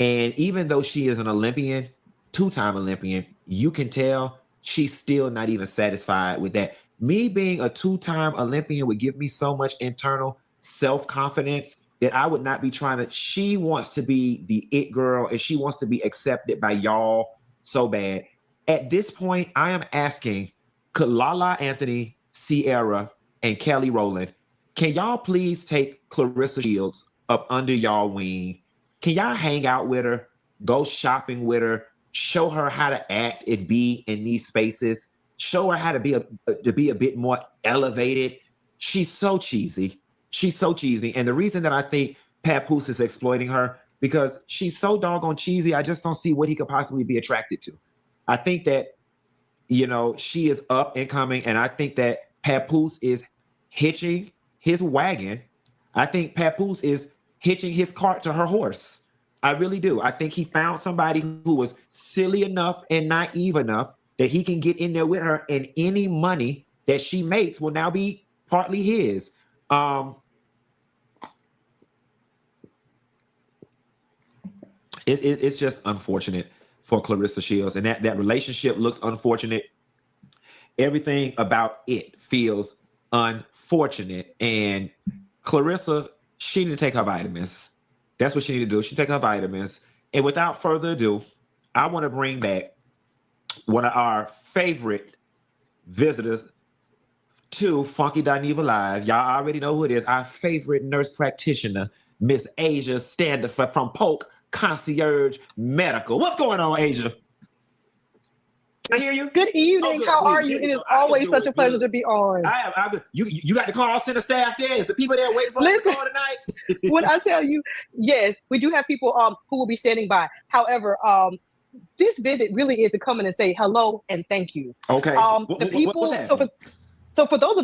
And even though she is an Olympian, two-time Olympian, you can tell she's still not even satisfied with that. Me being a two-time Olympian would give me so much internal self-confidence that I would not be trying to. She wants to be the it girl and she wants to be accepted by y'all so bad. At this point, I am asking, could Lala Anthony, Sierra, and Kelly Rowland, can y'all please take Clarissa Shields up under y'all wing? Can y'all hang out with her, go shopping with her, show her how to act and be in these spaces, show her how to be a bit more elevated? She's so cheesy. She's so cheesy. And the reason that I think Papoose is exploiting her, because she's so doggone cheesy, I just don't see what he could possibly be attracted to. I think that, she is up and coming, and I think that Papoose is hitching his wagon. I think Papoose is hitching his cart to her horse. I really do. I think he found somebody who was silly enough and naive enough that he can get in there with her, and any money that she makes will now be partly his. It's just unfortunate for Clarissa Shields, and that relationship looks unfortunate. Everything about it feels unfortunate, and Clarissa, she need to take her vitamins. That's what she need to do. She take her vitamins. And without further ado, I want to bring back one of our favorite visitors to Funky Dineva Live. Y'all already know who it is. Our favorite nurse practitioner, Miss Asia Standifer from Polk Concierge Medical. What's going on, Asia? Can I hear you? Good evening. good. How There are you? you It is go. I am always such a doing pleasure good. to be on. You got the call center staff there? Is the people there waiting for us to Listen. call tonight? When I tell you, yes, we do have people who will be standing by. However, this visit really is to come in and say hello and thank you. Okay. The people. What's happening? So for those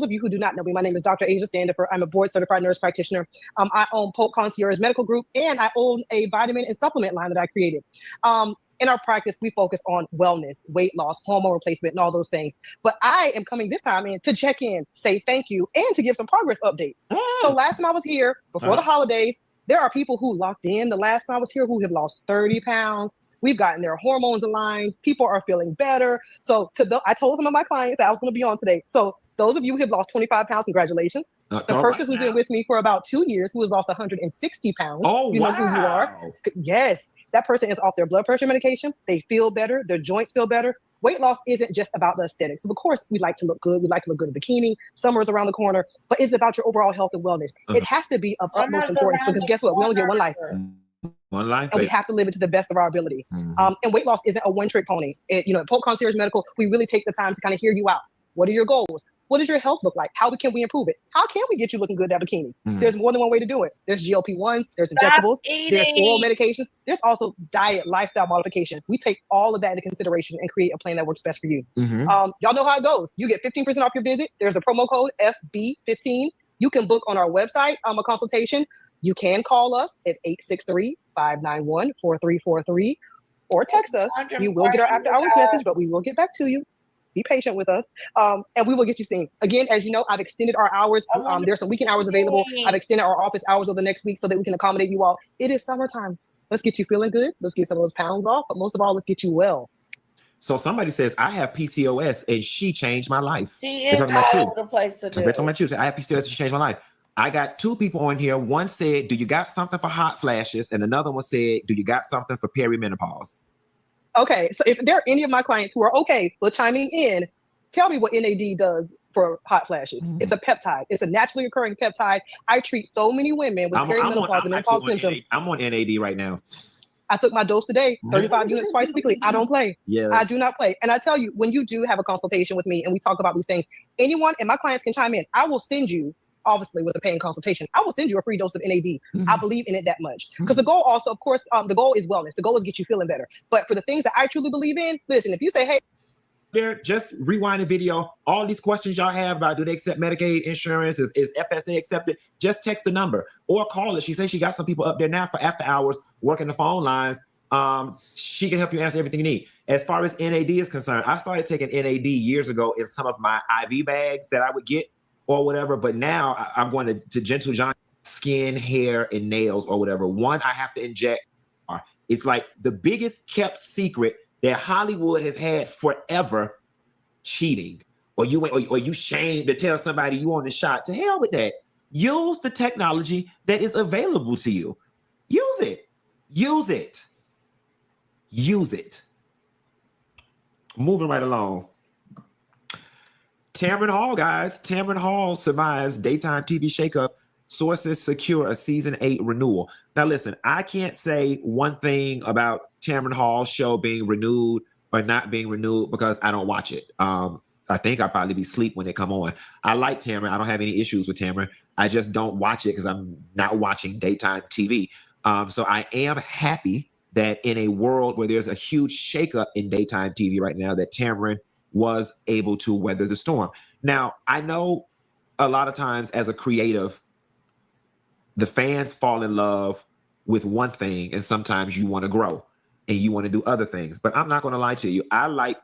of you who do not know me, my name is Dr. Asia Standifer. I'm a board certified nurse practitioner. I own Polk Concierge Medical Group, and I own a vitamin and supplement line that I created. In our practice, we focus on wellness, weight loss, hormone replacement, and all those things. But I am coming this time in to check in, say thank you, and to give some progress updates. So last time I was here, before the holidays, there are people who locked in the last time I was here who have lost 30 pounds. We've gotten their hormones aligned. People are feeling better. So I told some of my clients that I was going to be on today. So those of you who have lost 25 pounds, congratulations. The person who's been with me for about 2 years, who has lost 160 pounds, you know who you are. Yes, that person is off their blood pressure medication. They feel better. Their joints feel better. Weight loss isn't just about the aesthetics. Of course, we like to look good. We like to look good in bikini. Summer is around the corner, but it's about your overall health and wellness. It has to be of utmost importance because guess what? We only get one life. One life, and we have to live it to the best of our ability. And weight loss isn't a one-trick pony. At Polk Concierge Medical, we really take the time to kind of hear you out. What are your goals? What does your health look like? How can we improve it? How can we get you looking good in that bikini? There's more than one way to do it. There's GLP-1s, there's injectables, there's oral medications. There's also diet, lifestyle modification. We take all of that into consideration and create a plan that works best for you. Y'all know how it goes. You get 15% off your visit. There's a promo code FB15. You can book on our website a consultation. You can call us at 863-591-4343 or text us. You will get our after hours message, but we will get back to you. Be patient with us, and we will get you seen. Again, as you know, I've extended our hours. There's some weekend hours available. I've extended our office hours over the next week so that we can accommodate you all. It is summertime. Let's get you feeling good. Let's get some of those pounds off, but most of all, let's get you well. So somebody says, I have PCOS and she changed my life. She is all over the place to do. They're talking about you. I have PCOS and she changed my life. I got two people on here. One said, do you got something for hot flashes? And another one said, do you got something for perimenopause? Okay, so if there are any of my clients who are okay with chiming in, tell me what NAD does for hot flashes. It's a peptide. It's a naturally occurring peptide. I treat so many women with perimenopause and menopause symptoms. I'm on NAD right now. I took my dose today, 35 units twice weekly. I don't play. Yes. I do not play. And I tell you, when you do have a consultation with me and we talk about these things, anyone and my clients can chime in. I will send you, obviously with a paying consultation, I will send you a free dose of NAD. I believe in it that much. Because the goal also, of course, the goal is wellness. The goal is get you feeling better. But for the things that I truly believe in, listen, if you say, hey, there, just rewind the video. All these questions y'all have about do they accept Medicaid insurance? Is FSA accepted? Just text the number or call it. She says she got some people up there now for after hours working the phone lines. She can help you answer everything you need. As far as NAD is concerned, I started taking NAD years ago in some of my IV bags that I would get or whatever. But now I'm going to Gentle John skin, hair, and nails or whatever. One, I have to inject. It's like the biggest kept secret that Hollywood has had forever. Cheating, or you shame to tell somebody you on the shot. To hell with that. Use the technology that is available to you. Use it. Use it. Use it. Moving right along. Tamron Hall, guys. Tamron Hall survives daytime TV shakeup. Sources secure a season 8 renewal. Now, listen, I can't say one thing about Tamron Hall's show being renewed or not being renewed because I don't watch it. I think I'll probably be asleep when it come on. I like Tamron. I don't have any issues with Tamron. I just don't watch it because I'm not watching daytime TV. So I am happy that in a world where there's a huge shakeup in daytime TV right now, that Tamron was able to weather the storm. Now, I know a lot of times as a creative, the fans fall in love with one thing, and sometimes you want to grow and you want to do other things. But I'm not going to lie to you. I like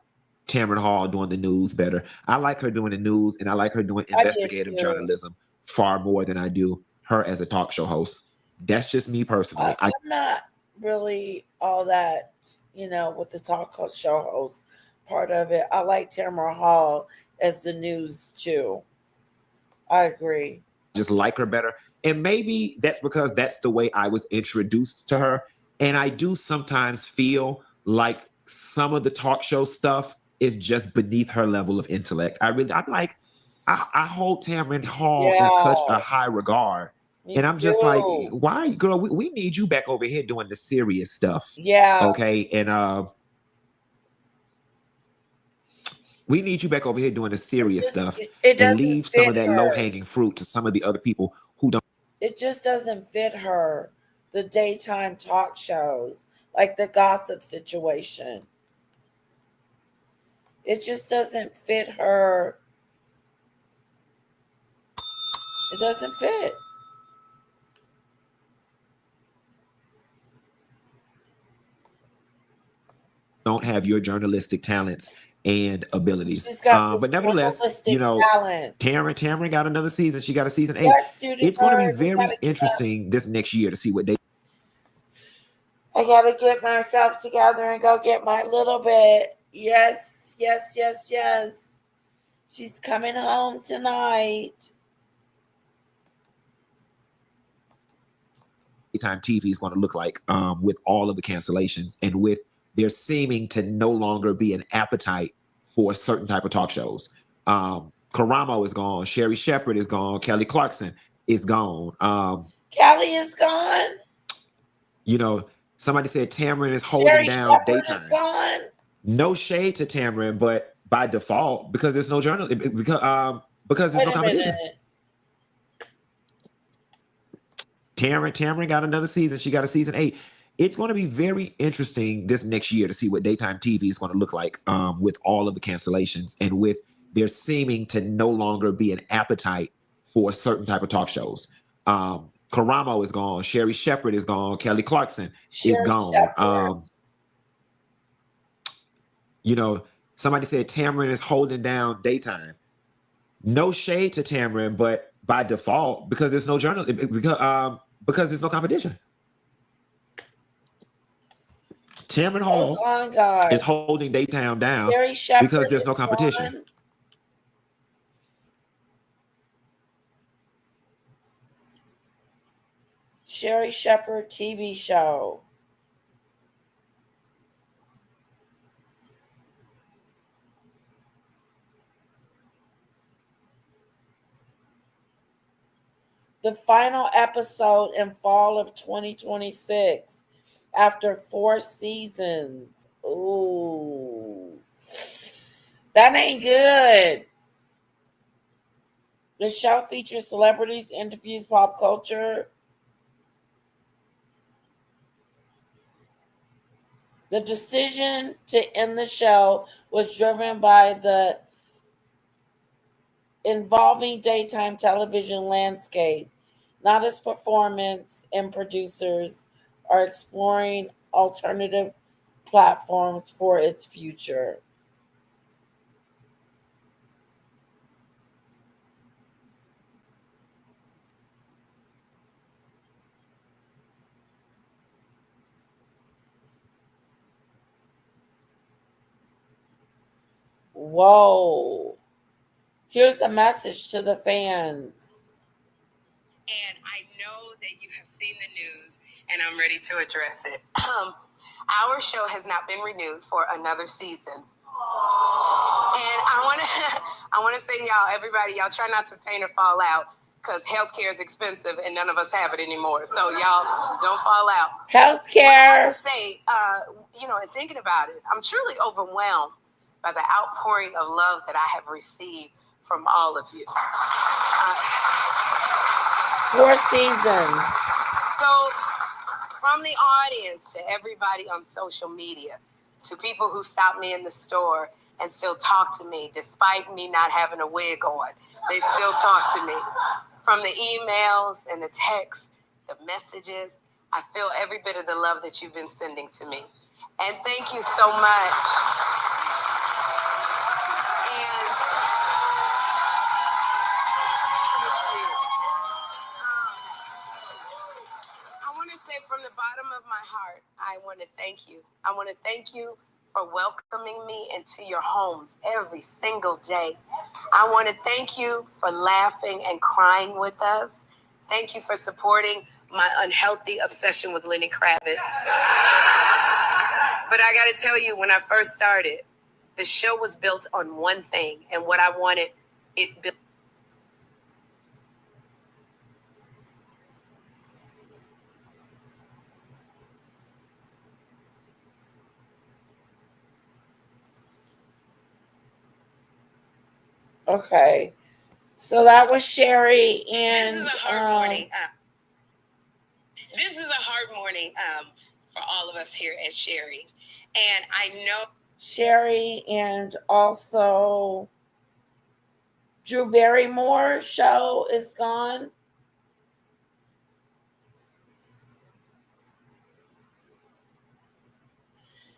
Tamron Hall doing the news better. I like her doing the news, and I like her doing investigative journalism far more than I do her as a talk show host. That's just me personally. I'm not really all that, with the talk show host part of it. I like Tamron Hall as the news too. I agree. Just like her better. And maybe that's because that's the way I was introduced to her. And I do sometimes feel like some of the talk show stuff is just beneath her level of intellect. I'm like, I hold Tamron Hall in such a high regard. Me And I'm just like, too. why, girl? We need you back over here doing the serious stuff. Yeah. Okay. And we need you back over here doing the serious stuff It and leave some of fit that her. low-hanging fruit to some of the other people who don't. It just doesn't fit her. The daytime talk shows, like the gossip situation. It just doesn't fit her. It doesn't fit. Don't have your journalistic talents and abilities. She's got But nevertheless, journalistic you know, talent. Tamron got another season. She got a season 8. Yes, Judy It's going to be Bird, we very gotta get interesting this next year to see what they. I gotta get myself together and go get my little bit. Yes, yes, yes, yes. She's coming home tonight. Daytime TV is going to look like with all of the cancellations and with there seeming to no longer be an appetite for certain type of talk shows. Karamo is gone. Sherry Shepherd is gone. Kelly Clarkson is gone. Kelly is gone. You know, somebody said Tamron is holding Sherry down Shepherd daytime. is gone. No shade to Tamron, but by default, because there's no journal, because there's no competition. Tamron got another season. She got a season 8. It's going to be very interesting this next year to see what daytime TV is going to look like with all of the cancellations and with there seeming to no longer be an appetite for certain type of talk shows. Karamo is gone. Sherry Shepherd is gone. Kelly Clarkson is gone. You know, somebody said Tamron is holding down daytime. No shade to Tamron, but by default, because there's no journal, because there's no competition. Tamron Hall is holding daytime down because there's no competition. Gone. Sherry Shepherd TV show. The final episode in fall of 2026 after 4 seasons. Ooh. That ain't good. The show features celebrities, interviews, pop culture. The decision to end the show was driven by the evolving daytime television landscape, not its performance, and producers are exploring alternative platforms for its future. Whoa. Here's a message to the fans. And I know that you have seen the news, and I'm ready to address it. Our show has not been renewed for another season. And I want to say to y'all, everybody, y'all try not to faint or fall out because healthcare is expensive and none of us have it anymore. So y'all don't fall out. Healthcare. I have to say, and thinking about it, I'm truly overwhelmed by the outpouring of love that I have received from all of you. 4 seasons. So, from the audience to everybody on social media, to people who stop me in the store and still talk to me despite me not having a wig on, they still talk to me. From the emails and the texts, the messages, I feel every bit of the love that you've been sending to me. And thank you so much. From the bottom of my heart, I want to thank you. I want to thank you for welcoming me into your homes every single day. I want to thank you for laughing and crying with us. Thank you for supporting my unhealthy obsession with Lenny Kravitz. But I got to tell you, when I first started, the show was built on one thing, and what I wanted, it built. Okay. So that was Sherry, and This is a hard morning. This is a hard morning for all of us here at Sherry. And I know Sherry, and also Drew Barrymore show is gone.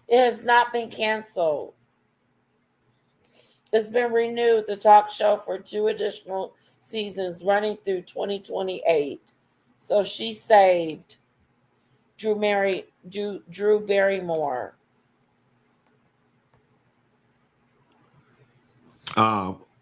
It has not been canceled. It's been renewed, the talk show, for 2 additional seasons running through 2028. So she saved Drew Barrymore.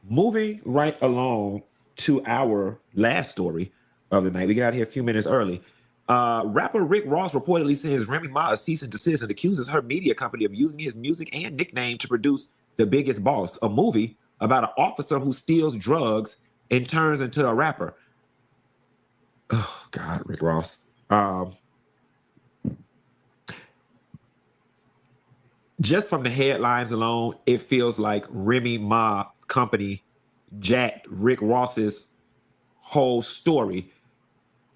Moving right along to our last story of the night. We got out here a few minutes early. Rapper Rick Ross reportedly sends Remy Ma a cease and desist and accuses her media company of using his music and nickname to produce The Biggest Boss, a movie about an officer who steals drugs and turns into a rapper. Oh, God, Rick Ross. Just from the headlines alone, it feels like Remy Ma's company jacked Rick Ross's whole story.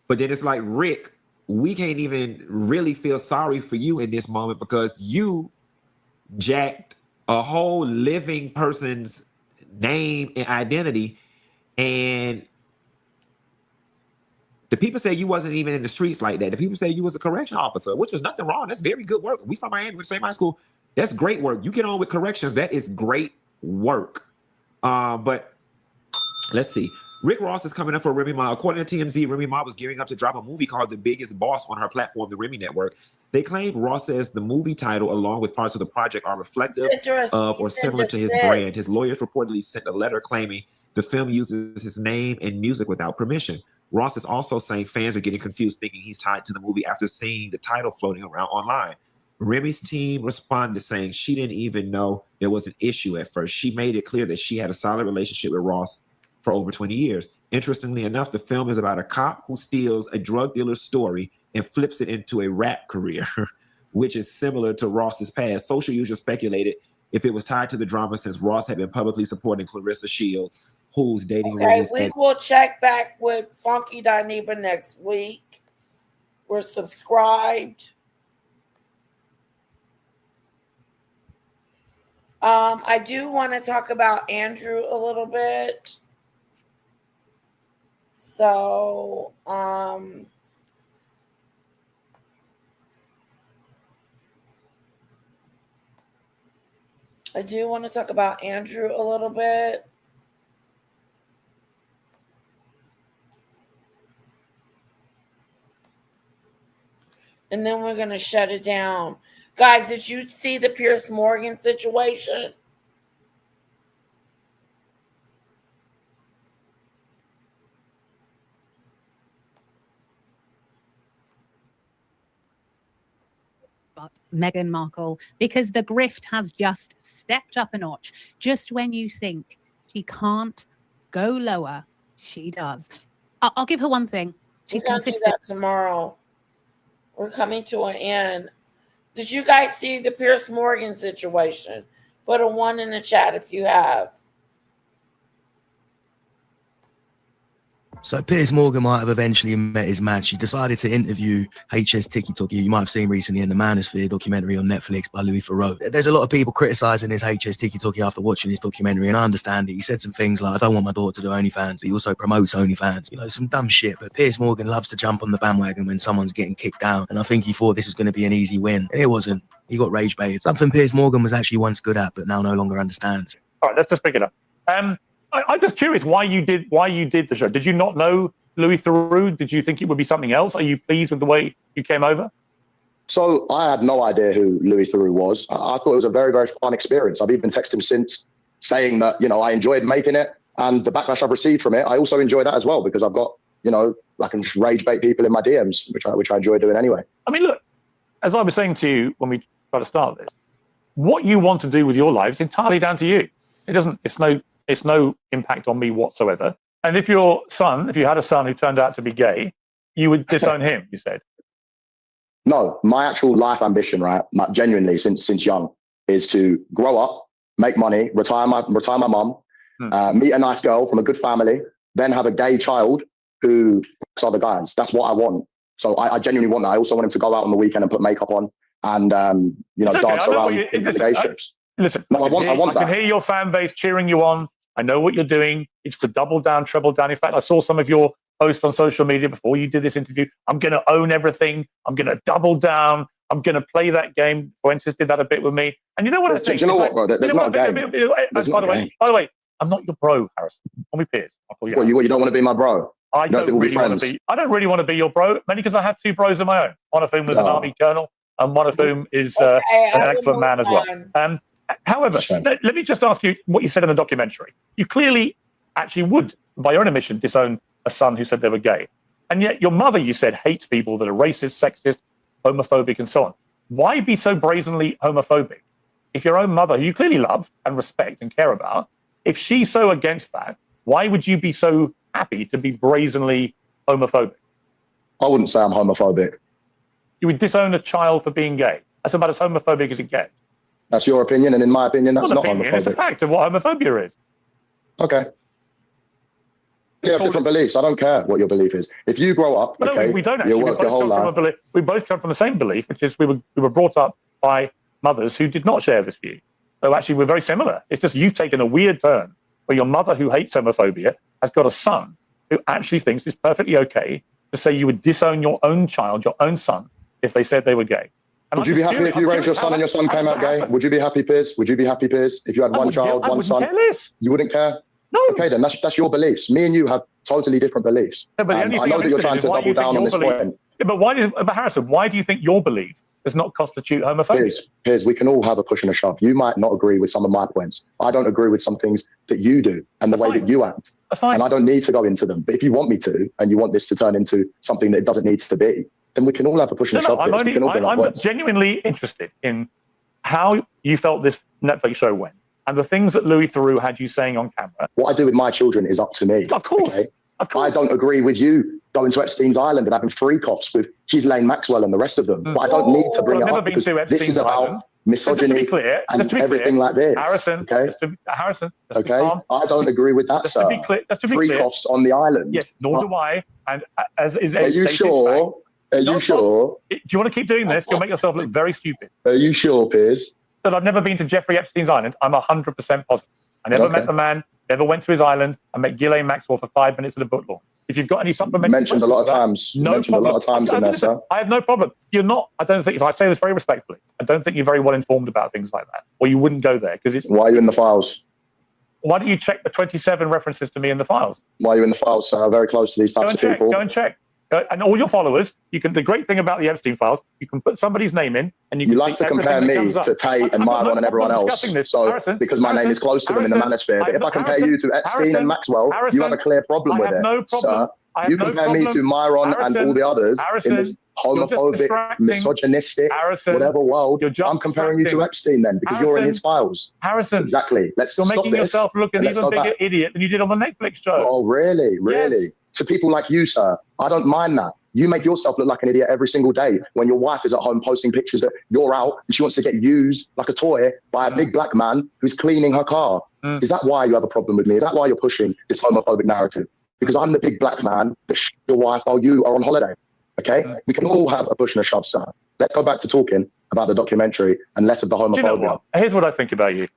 But then it's like, Rick, we can't even really feel sorry for you in this moment because you jacked a whole living person's name and identity. And the people say you wasn't even in the streets like that. The people say you was a correction officer, which is nothing wrong. That's very good work. We from Miami, we same high school. That's great work. You get on with corrections. That is great work. But let's see. Rick Ross is coming up for Remy Ma. According to TMZ, Remy Ma was gearing up to drop a movie called The Biggest Boss on her platform, the Remy Network. They claimed Ross says the movie title, along with parts of the project, are reflective of or similar to his brand. His lawyers reportedly sent a letter claiming the film uses his name and music without permission. Ross is also saying fans are getting confused, thinking he's tied to the movie after seeing the title floating around online. Remy's team responded saying she didn't even know there was an issue at first. She made it clear that she had a solid relationship with Ross for over 20 years. Interestingly enough, the film is about a cop who steals a drug dealer's story and flips it into a rap career, which is similar to Ross's past. Social users speculated if it was tied to the drama since Ross had been publicly supporting Clarissa Shields, who's dating Remy's we will check back with Funky Dineva next week. We're subscribed. I do want to talk about Andrew a little bit. So, I do want to talk about Andrew a little bit. And then we're going to shut it down. Guys, did you see the Piers Morgan situation? But Meghan Markle, because the grift has just stepped up a notch. Just when you think she can't go lower, she does. I'll give her one thing. She's consistent. Do that tomorrow. We're coming to an end. Did you guys see the Piers Morgan situation? Put a 1 in the chat if you have. So Piers Morgan might have eventually met his match. He decided to interview HS TikTok. You might have seen recently in the Manosphere documentary on Netflix by Louis Theroux. There's a lot of people criticising his HS TikTok after watching his documentary, and I understand it. He said some things like, I don't want my daughter to do OnlyFans. He also promotes OnlyFans. You know, some dumb shit. But Piers Morgan loves to jump on the bandwagon when someone's getting kicked down. And I think he thought this was going to be an easy win. And it wasn't. He got rage baited. Something Piers Morgan was actually once good at, but now no longer understands. All right, let's just pick it up. I'm just curious why you did the show. Did you not know Louis Theroux? Did you think it would be something else? Are you pleased with the way you came over? So I had no idea who Louis Theroux was. I thought it was a very, very fun experience. I've even texted him since saying that, you know, I enjoyed making it, and the backlash I've received from it, I also enjoy that as well, because I've got, you know, I can rage bait people in my DMs, which I enjoy doing anyway. I mean, look, as I was saying to you when we tried to start this, what you want to do with your life is entirely down to you. It's no impact on me whatsoever. And if you had a son who turned out to be gay, you would disown him, you said. No, my actual life ambition, right, genuinely since young, is to grow up, make money, retire my mum, meet a nice girl from a good family, then have a gay child who fucks other guys. That's what I want. So I genuinely want that. I also want him to go out on the weekend and put makeup on and dance around in gay strips. Listen, no, I want that. I can hear your fan base cheering you on. I know what you're doing. It's the double down, treble down. In fact, I saw some of your posts on social media before you did this interview. I'm going to own everything. I'm going to double down. I'm going to play that game. Fuentes did that a bit with me. And you know what I think? Do you know what, bro? There's not a game. By the way, I'm not your bro, Harrison. Call me Piers. I'll call you. What, you don't want to be my bro? I don't really want to be your bro, mainly because I have two bros of my own. One of whom was an army colonel, and one of whom is an excellent man as well. However, let me just ask you what you said in the documentary. You clearly actually would, by your own admission, disown a son who said they were gay. And yet your mother, you said, hates people that are racist, sexist, homophobic, and so on. Why be so brazenly homophobic? If your own mother, who you clearly love and respect and care about, if she's so against that, why would you be so happy to be brazenly homophobic? I wouldn't say I'm homophobic. You would disown a child for being gay. That's about as homophobic as it gets. That's your opinion, and in my opinion, that's not homophobic. It's a fact of what homophobia is. Okay. We have different beliefs. I don't care what your belief is. If you grow up, okay, we don't actually. We both come from the same belief, which is we were brought up by mothers who did not share this view. So actually, we're very similar. It's just you've taken a weird turn where your mother, who hates homophobia, has got a son who actually thinks it's perfectly okay to say you would disown your own child, your own son, if they said they were gay. And would you be happy if you raised your son and your son came out gay? Would you be happy, Piers? Would you be happy, Piers, if you had one child, one son? You wouldn't care? No. Okay, then that's your beliefs. Me and you have totally different beliefs. No, but I know that you're trying to double down on this point. Yeah, but Harrison, why do you think your belief does not constitute homophobia? Piers, we can all have a push and a shove. You might not agree with some of my points. I don't agree with some things that you do and the way that you act. That's fine. And I don't need to go into them. But if you want me to, and you want this to turn into something that it doesn't need to be, then we can all have a push and a shove. I'm genuinely interested in how you felt this Netflix show went and the things that Louis Theroux had you saying on camera. What I do with my children is up to me. Of course. Okay? Of course. I don't agree with you going to Epstein's Island and having freak-offs with Ghislaine Maxwell and the rest of them. But I don't need to bring it up because this is about misogyny and everything like this. Harrison, okay? Harrison, okay? I don't agree with that, sir. Freak-offs on the island. Yes, nor do I. And as is Are you sure? Are you sure? Do you want to keep doing this? You'll make yourself look very stupid. Are you sure, Piers? That I've never been to Jeffrey Epstein's Island. I'm 100% positive. I never met the man, never went to his island. I met Ghislaine Maxwell for 5 minutes at a book launch. If you've got any supplementary mentioned a lot of times. No problem. In there, sir. I have no problem. You're not, I don't think, if I say this very respectfully, I don't think you're very well informed about things like that. Or you wouldn't go there because it's. Why are you in the files? Why don't you check the 27 references to me in the files? Why are you in the files, sir? Very close to these types of people. Go and check. And all your followers, you can. The great thing about the Epstein files, you can put somebody's name in, and you can. You like to compare me to Tate and Myron and everyone else. So Harrison, because my name is close to them in the manosphere. But if I compare you to Epstein and Maxwell, you have a clear problem with it, sir. You compare me to Myron and all the others in this homophobic, misogynistic, whatever world. I'm comparing you to Epstein then because you're in his files. Harrison, exactly. You're making yourself look an even bigger idiot than you did on the Netflix show. Oh, really? Really? Yes. To people like you, sir, I don't mind that. You make yourself look like an idiot every single day when your wife is at home posting pictures that you're out and she wants to get used like a toy by a big black man who's cleaning her car. Is that why you have a problem with me? Is that why you're pushing this homophobic narrative? Because I'm the big black man that your wife while you are on holiday. Okay? We can all have a push and a shove, sir. Let's go back to talking about the documentary and less of the homophobia. Do you know what? Here's what I think about you.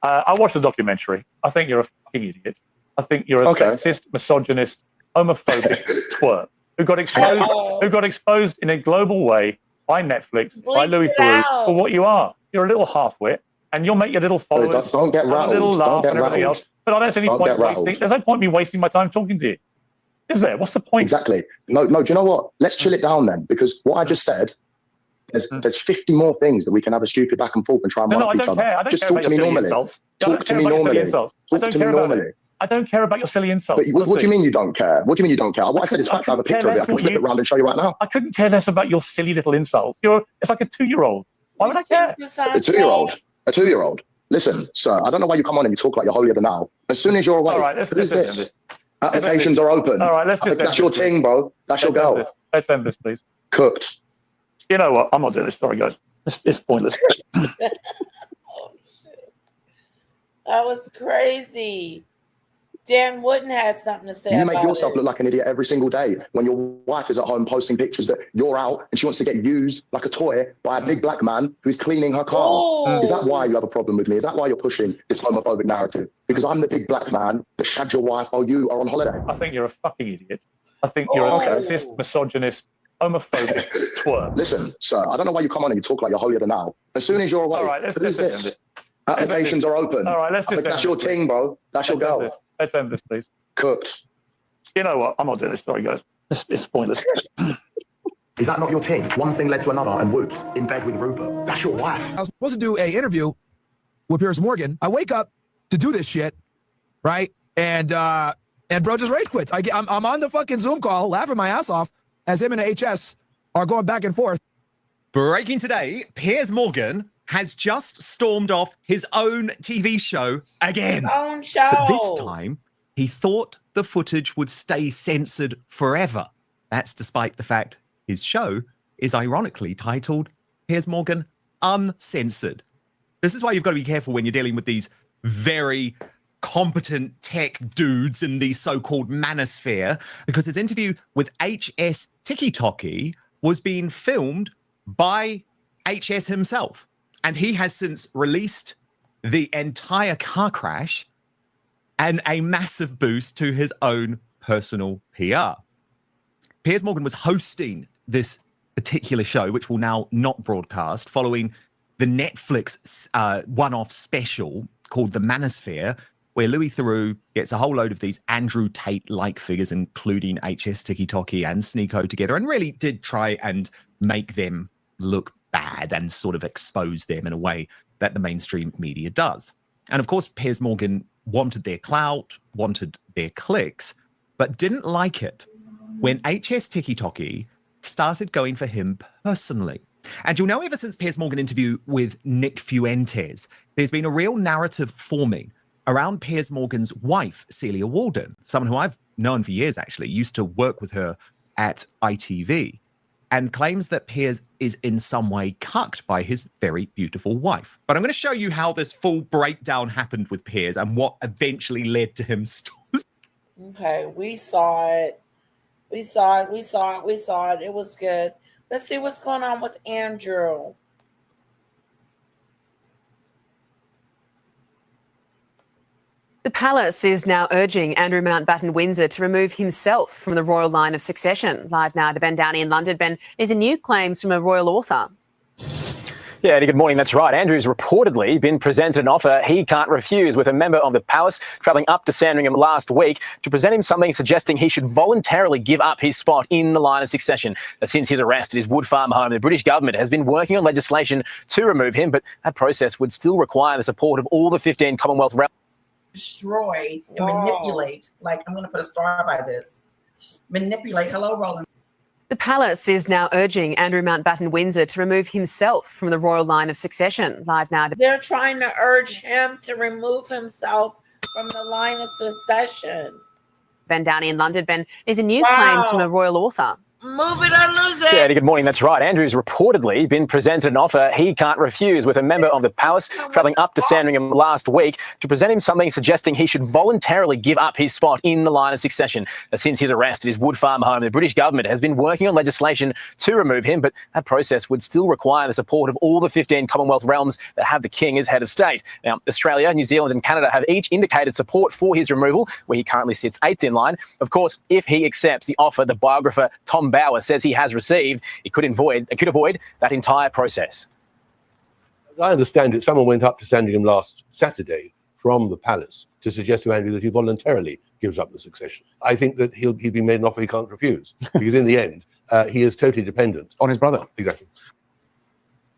I watched the documentary. I think you're a fucking idiot. I think you're a sexist, misogynist, homophobic twerp who got exposed in a global way by Netflix, by Louis Theroux, for what you are. You're a little half-wit, and you'll make your little followers don't get rattled. a little laugh and everything else. But I don't see any point wasting. There's no point me wasting my time talking to you. Is there? What's the point? Exactly. No. Do you know what? Let's chill it down then, because what I just said. There's 50 more things that we can have a stupid back and forth and try and I don't care. I don't care about your silly insults. Talk to me normally. Talk to me normally. I don't care about your silly insults. But what do you mean you don't care? What do you mean you don't care? What I said is fact. I have a picture of it. I can flip it around and show you right now. I couldn't care less about your silly little insults. It's like a 2-year-old. Why would I care? A 2-year-old. A 2-year-old. Listen, sir, I don't know why you come on and you talk like you're holier than thou. As soon as you're away, who's this? Applications are open. All right, that's your thing, bro. That's your girl. Let's end this, please. Cooked. You know what? I'm not doing this. Sorry, guys. It's pointless. Oh, shit. That was crazy. Dan Wooden had something to say You about make yourself it. look like an idiot every single day when your wife is at home posting pictures that you're out and she wants to get used like a toy by a big black man who's cleaning her car. Ooh. Is that why you have a problem with me? Is that why you're pushing this homophobic narrative? Because I'm the big black man that shagged your wife while you are on holiday. I think you're a fucking idiot. I think you're a sexist, misogynist, homophobic twerp. Listen, sir, I don't know why you come on and you talk like you're holier than now. As soon as you're away, All right, who's this? Applications are open. All right, let's just that's your thing, bro. That's your girl. Let's end this, please. Cooked. You know what? I'm not doing this. Sorry, guys. It's pointless. Is that not your thing? One thing led to another, and whoops, in bed with Rupert. That's your wife. I was supposed to do an interview with Piers Morgan. I wake up to do this shit, right? And bro just rage quits. I'm on the fucking Zoom call, laughing my ass off as him and HS are going back and forth. Breaking today, Piers Morgan has just stormed off his own TV show again. Own show. But this time, he thought the footage would stay censored forever. That's despite the fact his show is ironically titled Piers Morgan Uncensored. This is why you've got to be careful when you're dealing with these very competent tech dudes in the so-called manosphere, because his interview with HS Tiki was being filmed by HS himself. And he has since released the entire car crash and a massive boost to his own personal PR. Piers Morgan was hosting this particular show, which will now not broadcast, following the Netflix one-off special called The Manosphere, where Louis Theroux gets a whole load of these Andrew Tate-like figures, including HS Tiki and Sneeko together, and really did try and make them look bad and sort of expose them in a way that the mainstream media does. And of course, Piers Morgan wanted their clout, wanted their clicks, but didn't like it when HS Tiki started going for him personally. And you'll know ever since Piers Morgan interview with Nick Fuentes, there's been a real narrative forming around Piers Morgan's wife, Celia Walden, someone who I've known for years, actually, used to work with her at ITV, and claims that Piers is in some way cucked by his very beautiful wife. But I'm going to show you how this full breakdown happened with Piers and what eventually led to him. Okay, we saw it. We saw it. It was good. Let's see what's going on with Andrew. The palace is now urging Andrew Mountbatten Windsor to remove himself from the royal line of succession. Live now to Ben Downey in London. Ben, these are new claims from a royal author. Yeah, Eddie, good morning. That's right. Andrew's reportedly been presented an offer he can't refuse, with a member of the palace travelling up to Sandringham last week to present him something suggesting he should voluntarily give up his spot in the line of succession. Since his arrest at his Wood Farm home, the British government has been working on legislation to remove him, but that process would still require the support of all the 15 Commonwealth realms. Destroy and manipulate. Like, I'm going to put a star by this. Manipulate. Hello, Roland. The palace is now urging Andrew Mountbatten Windsor to remove himself from the royal line of succession. Live now. They're trying to urge him to remove himself from the line of succession. Ben Downey in London. Ben, these are new claims from a royal author. Move it or lose it. Yeah, Eddie, good morning. That's right. Andrew's reportedly been presented an offer he can't refuse, with a member of the palace travelling up to Sandringham last week to present him something suggesting he should voluntarily give up his spot in the line of succession. Since his arrest at his Wood Farm home, the British government has been working on legislation to remove him, but that process would still require the support of all the 15 Commonwealth realms that have the king as head of state. Now, Australia, New Zealand and Canada have each indicated support for his removal, where he currently sits 8th in line. Of course, if he accepts the offer the biographer Tom Bauer says he has received, it could avoid that entire process. As I understand it, someone went up to Sandringham last Saturday from the palace to suggest to Andrew that he voluntarily gives up the succession. I think that he'll be made an offer he can't refuse, because in the end, he is totally dependent on his brother. Exactly.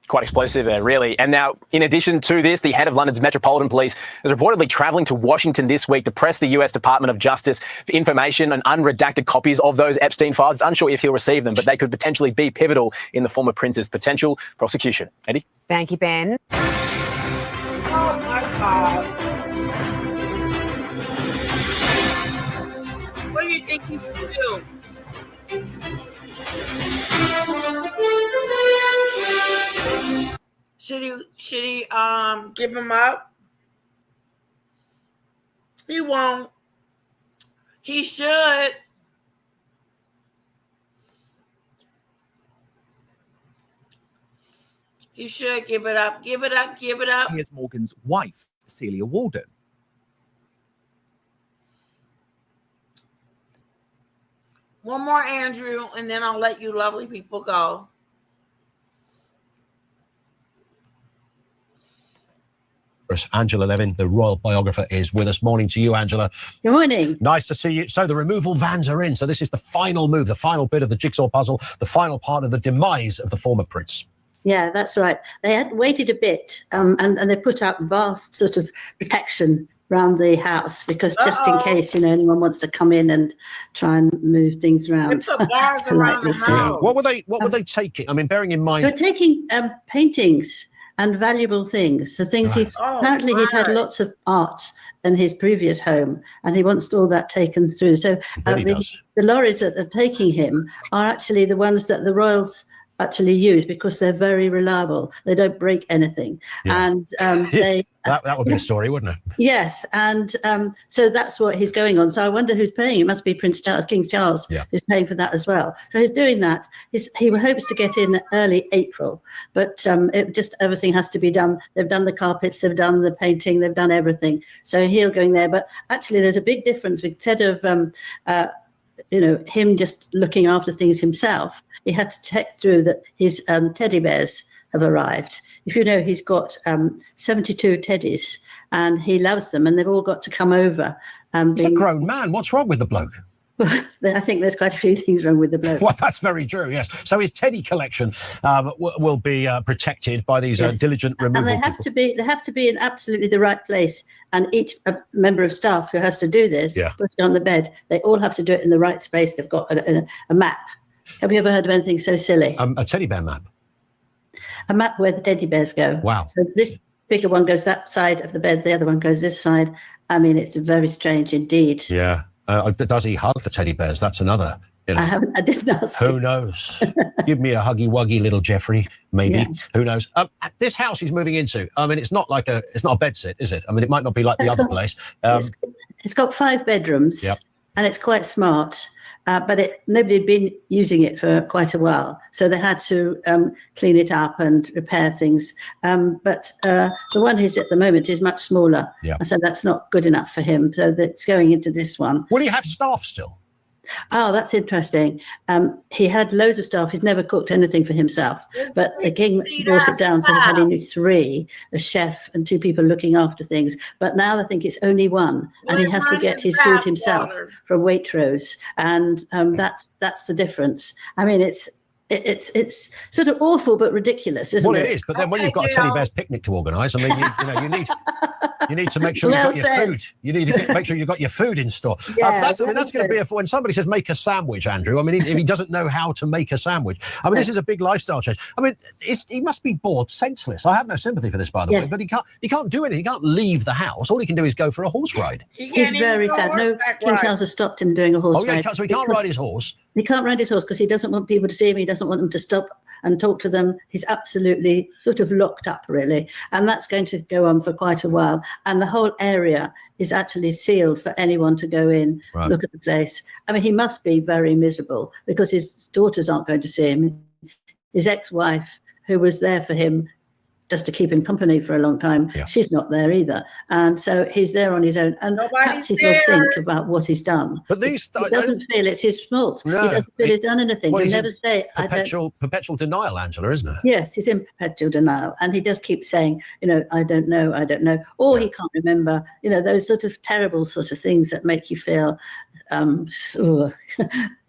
Quite explosive there, really. And now, in addition to this, the head of London's Metropolitan Police is reportedly travelling to Washington this week to press the US Department of Justice for information and unredacted copies of those Epstein files. It's unsure if he'll receive them, but they could potentially be pivotal in the former prince's potential prosecution. Eddie? Thank you, Ben. Oh, my God. What do you think he should do? Should he give him up? He won't. He should. You should give it up. Give it up. Give it up. Piers Morgan's wife, Celia Walden. One more, Andrew, and then I'll let you lovely people go. Angela Levin, the royal biographer, is with us. Morning to you, Angela. Good morning. Nice to see you. So the removal vans are in. So this is the final move, the final bit of the jigsaw puzzle, the final part of the demise of the former prince. Yeah, that's right. They had waited a bit and they put out vast sort of protection around the house because just in case, anyone wants to come in and try and move things around. They put bars around the house. Yeah. What were they taking? I mean, bearing in mind... They were taking paintings and valuable things. The things apparently he's had lots of art in his previous home and he wants all that taken through. So the lorries that are taking him are actually the ones that the royals actually use because they're very reliable. They don't break anything. Yeah. And they... that would be a story, wouldn't it? Yes, and so that's what he's going on. So I wonder who's paying. It must be King Charles, who's paying for that as well. So he's doing that. He hopes to get in early April, but everything has to be done. They've done the carpets, they've done the painting, they've done everything. So he'll go in there. But actually, there's a big difference. Instead of him just looking after things himself, he had to check through that his teddy bears have arrived. If you know, he's got 72 teddies and he loves them and they've all got to come over. He's a grown man. What's wrong with the bloke? I think there's quite a few things wrong with the bloke. Well, that's very true, yes. So his teddy collection will be protected by these diligent removal and they have to be in absolutely the right place. And each member of staff who has to do this, put it on the bed, they all have to do it in the right space. They've got a map. Have you ever heard of anything so silly? A teddy bear map. A map where the teddy bears go. Wow. So this bigger one goes that side of the bed, the other one goes this side. I mean, it's very strange indeed. Yeah. Does he hug the teddy bears? That's another. I didn't ask. Who knows? Give me a huggy wuggy little Jeffrey, maybe. Yeah. Who knows? This house he's moving into, I mean, it's not a bed sit, is it? I mean, it might not be like the other place. It's got 5 bedrooms, and it's quite smart. But nobody had been using it for quite a while, so they had to clean it up and repair things. But the one he's at the moment is much smaller, so that's not good enough for him. So that's going into this one. Will he have staff still? Oh, that's interesting. He had loads of staff. He's never cooked anything for himself, but the king brought it down, so he's had only 3, a chef and 2 people looking after things. But now I think it's only 1, and he has to get his food himself from Waitrose, and that's the difference. I mean, it's sort of awful but ridiculous, isn't it? Well, it is. But then when you've got a teddy bear's picnic to organise, I mean, you need to make sure you've got your food. You need to make sure you've got your food in store. Yeah, that's going to be when somebody says make a sandwich, Andrew. I mean, if he doesn't know how to make a sandwich, I mean, this is a big lifestyle change. I mean, he must be bored senseless. I have no sympathy for this, by the way. But he can't do anything. He can't leave the house. All he can do is go for a horse ride. He's very sad. No, King Charles has stopped him doing a horse ride. So he can't ride his horse. He can't ride his horse because he doesn't want people to see him. He doesn't want them to stop and talk to them. He's absolutely sort of locked up, really. And that's going to go on for quite a while. And the whole area is actually sealed for anyone to go in, look at the place. I mean, he must be very miserable because his daughters aren't going to see him. His ex-wife, who was there for him just to keep him company for a long time, she's not there either. And so he's there on his own. And perhaps he will think about what he's done. But he doesn't feel it's his fault. No, he doesn't feel he's done anything. He'll never say, perpetual denial, Angela, isn't it? Yes, he's in perpetual denial. And he just keeps saying, I don't know. Or he can't remember, those sort of terrible sort of things that make you feel, I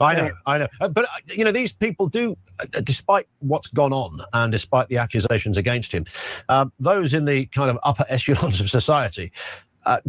know. But, these people do, despite what's gone on and despite the accusations against him, those in the kind of upper echelons of society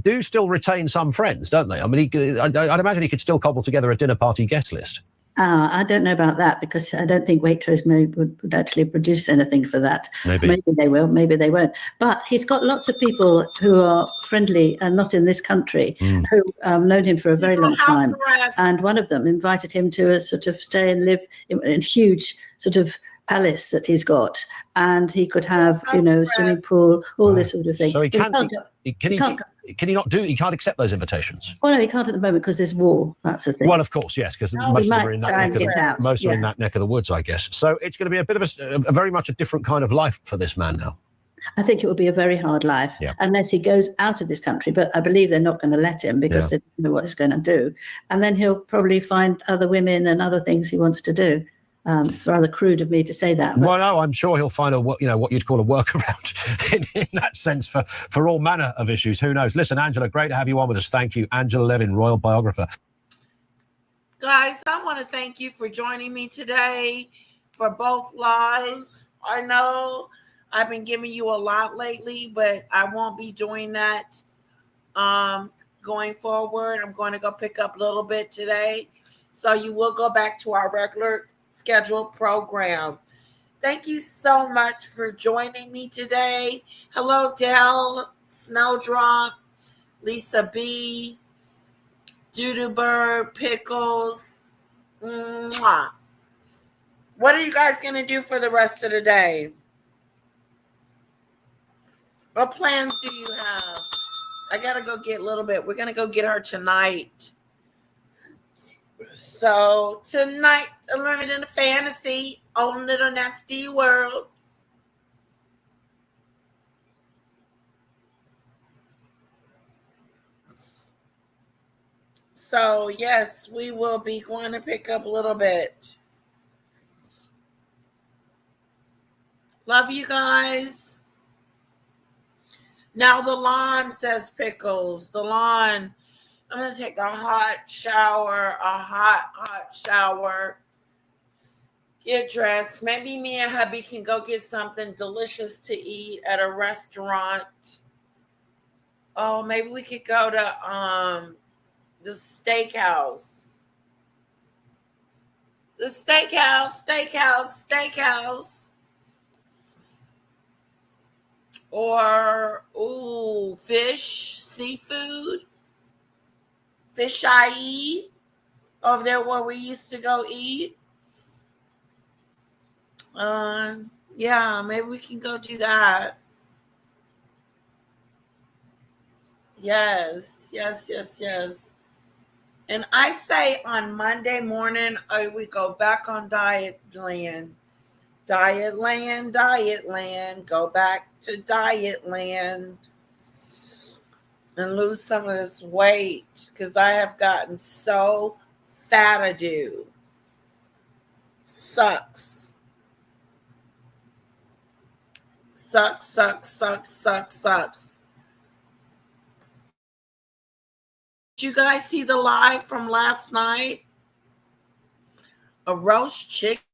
do still retain some friends, don't they? I mean, I'd imagine he could still cobble together a dinner party guest list. I don't know about that because I don't think Waitrose would actually produce anything for that. Maybe they will, maybe they won't. But he's got lots of people who are friendly and not in this country who known him for a very long time. And one of them invited him to a sort of stay and live in a huge sort of palace that he's got, and he could have, swimming pool, all this sort of thing. So he But can't. Can he not do? He can't accept those invitations. Well, no, he can't at the moment because there's war. That's the thing. Well, of course, yes, because He most of them might are in that try neck and of get out, most are in yeah. that neck of the woods, I guess. So it's going to be a bit of a very much a different kind of life for this man now. I think it will be a very hard life unless he goes out of this country. But I believe they're not going to let him because they don't know what he's going to do. And then he'll probably find other women and other things he wants to do. It's rather crude of me to say that. But Well, no, I'm sure he'll find what you'd call a workaround in that sense for all manner of issues. Who knows? Listen, Angela, great to have you on with us. Thank you, Angela Levin, royal biographer. Guys, I want to thank you for joining me today for both lives. I know I've been giving you a lot lately, but I won't be doing that going forward. I'm going to go pick up a little bit today. So you will go back to our regular scheduled program. Thank you so much for joining me today. Hello, Dell, Snowdrop, Lisa B, Doodoo Pickles. Mwah. What are you guys going to do for the rest of the day? What plans do you have? I got to go get a little bit. We're going to go get her tonight. So tonight, I'm living in a fantasy on Little Nasty World. So yes, we will be going to pick up a little bit. Love you guys. Now the lawn says Pickles. The lawn. I'm going to take a hot shower, hot shower. Get dressed. Maybe me and hubby can go get something delicious to eat at a restaurant. Oh, maybe we could go to the steakhouse. The steakhouse. Or, fish, seafood. Fish I eat. Over there where we used to go eat. Yeah, maybe we can go do that. Yes. And I say on Monday morning, we go back on Diet Land. Diet Land. Go back to Diet Land. And lose some of this weight because I have gotten so fat-a-do. Sucks. Did you guys see the live from last night? A roast chicken.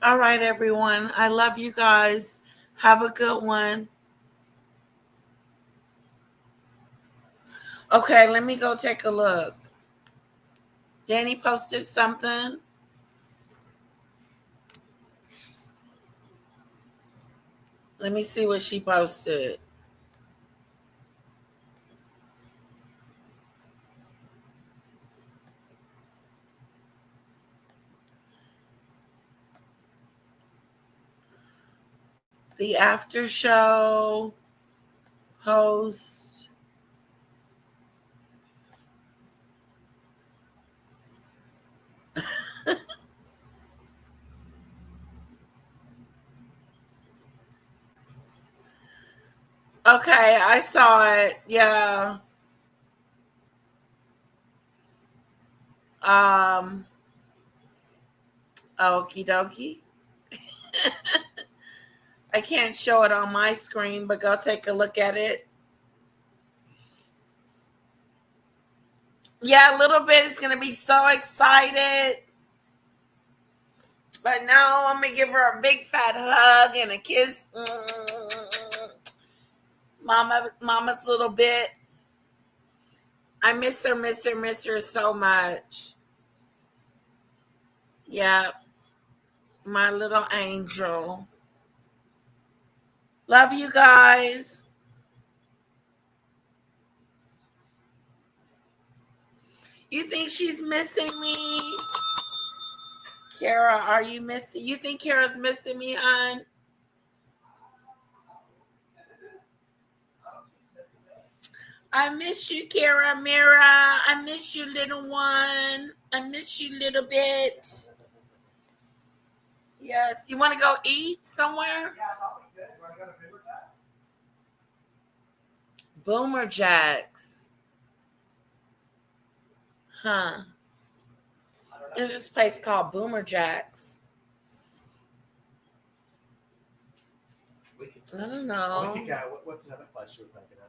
All right, everyone. I love you guys. Have a good one. Okay, let me go take a look. Danny posted something. Let me see what she posted. The after show post. Okay, I saw it. Yeah. Okie dokie. I can't show it on my screen, but go take a look at it. Yeah, a little bit is going to be so excited. But now I'm going to give her a big fat hug and a kiss. Mama's little bit. I miss her so much. Yeah, my little angel. Love you guys. You think she's missing me? Kara, are you missing? You think Kara's missing me, hon? I miss you, Kara, Mira. I miss you, little one. I miss you, little bit. Yes. You want to go eat somewhere? Boomer Jacks. Huh. There's this place called Boomer Jacks. I don't know. We could go. What's another place you were thinking of?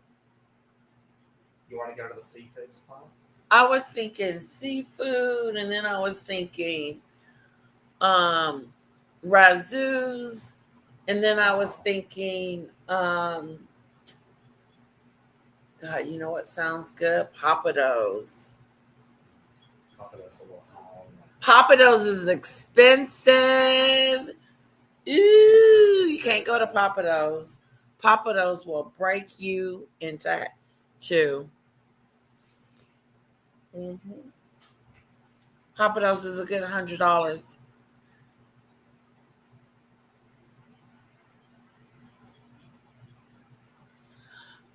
You want to go to the seafood spot? I was thinking seafood, and then I was thinking razzoos, and then I was thinking God, you know what sounds good? Papados. Papados a little high. Papados is expensive. Ooh, you can't go to Papados. Papados will break you into two. Papados is a good $100.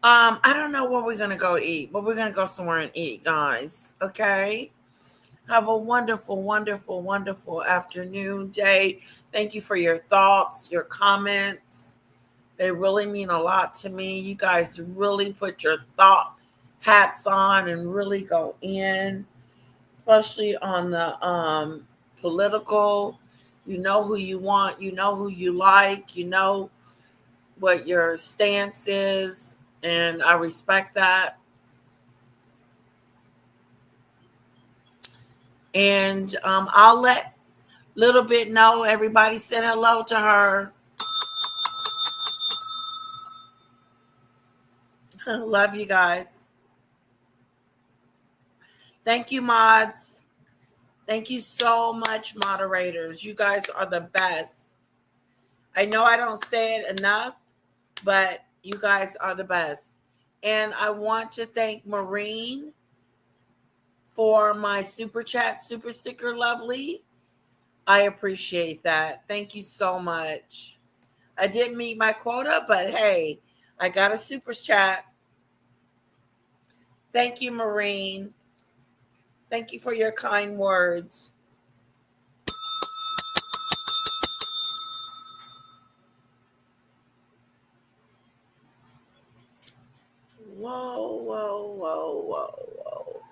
I don't know where we're gonna go eat, but we're gonna go somewhere and eat, guys. Okay. Have a wonderful, wonderful, wonderful afternoon, day. Thank you for your thoughts, your comments. They really mean a lot to me. You guys really put your thought hats on and really go in, especially on the political. You know who you want. You know who you like. You know what your stance is, and I respect that. And I'll let Little Bit know. Everybody said hello to her. Love you guys. Thank you, mods. Thank you so much, moderators. You guys are the best. I know I don't say it enough, but you guys are the best. And I want to thank Maureen for my super chat, super sticker, lovely. I appreciate that. Thank you so much. I didn't meet my quota, but hey, I got a super chat. Thank you, Maureen. Thank you for your kind words. Whoa, whoa, whoa, whoa, whoa.